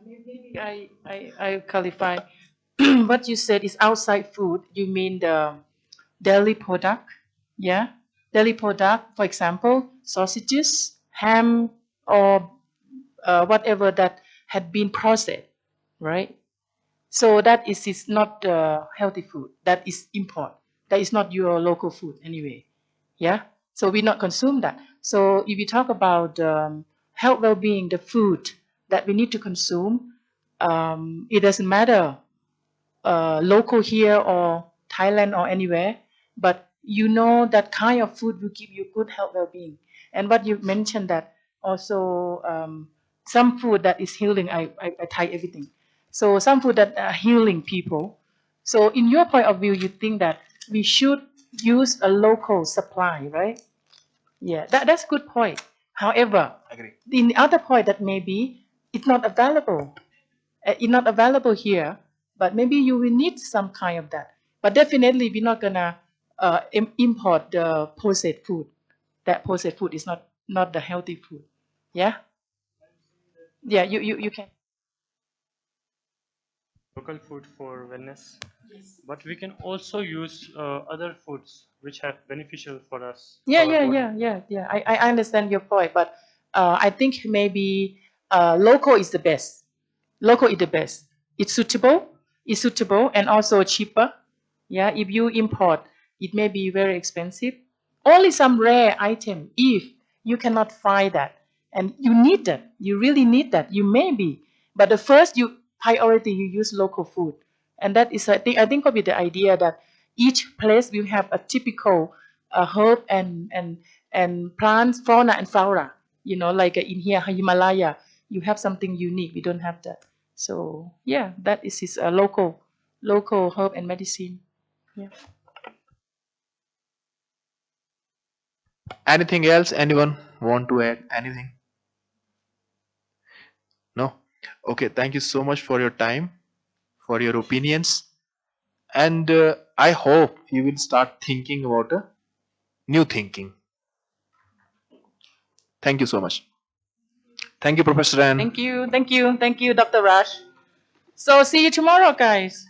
Maybe I qualify. What you said is outside food. You mean the dairy product? Yeah, dairy product. For example, sausages, ham, or whatever that had been processed, right? So that is not healthy food. That is import. That is not your local food anyway. Yeah. So we not consume that. So if we talk about health well-being, the food that we need to consume, it doesn't matter local here or Thailand or anywhere, but you know that kind of food will give you good health well-being. And what you mentioned that also some food that is healing, I try everything. So some food that are healing people. So in your point of view, you think that we should use a local supply, right? Yeah, that's a good point. However, Agree. the other point that maybe it's not available. It's not available here, but maybe you will need some kind of that. But definitely, we're not gonna import the processed food. That processed food is not the healthy food. Yeah, yeah. You can. Local food for wellness, but we can also use other foods which have beneficial for us, Yeah, for our yeah, body. yeah. I understand your point, but I think maybe local is the best. Local is the best. It's suitable and also cheaper. Yeah, if you import, it may be very expensive. Only some rare item, if you cannot find that and you need that, you really need that, you may be. But the first you priority you use local food. And that is I think will be the idea that each place will have a typical herb and plants, fauna and flora. You know, like in here, Himalaya, you have something unique. We don't have that. So yeah, that is his local herb and medicine. Yeah. Anything else? Anyone want to add anything? No? Okay, thank you so much for your time, for your opinions. And I hope you will start thinking about a new thinking. Thank you so much. Thank you, Professor Ann. Thank you, Dr. Raj. So see you tomorrow, guys.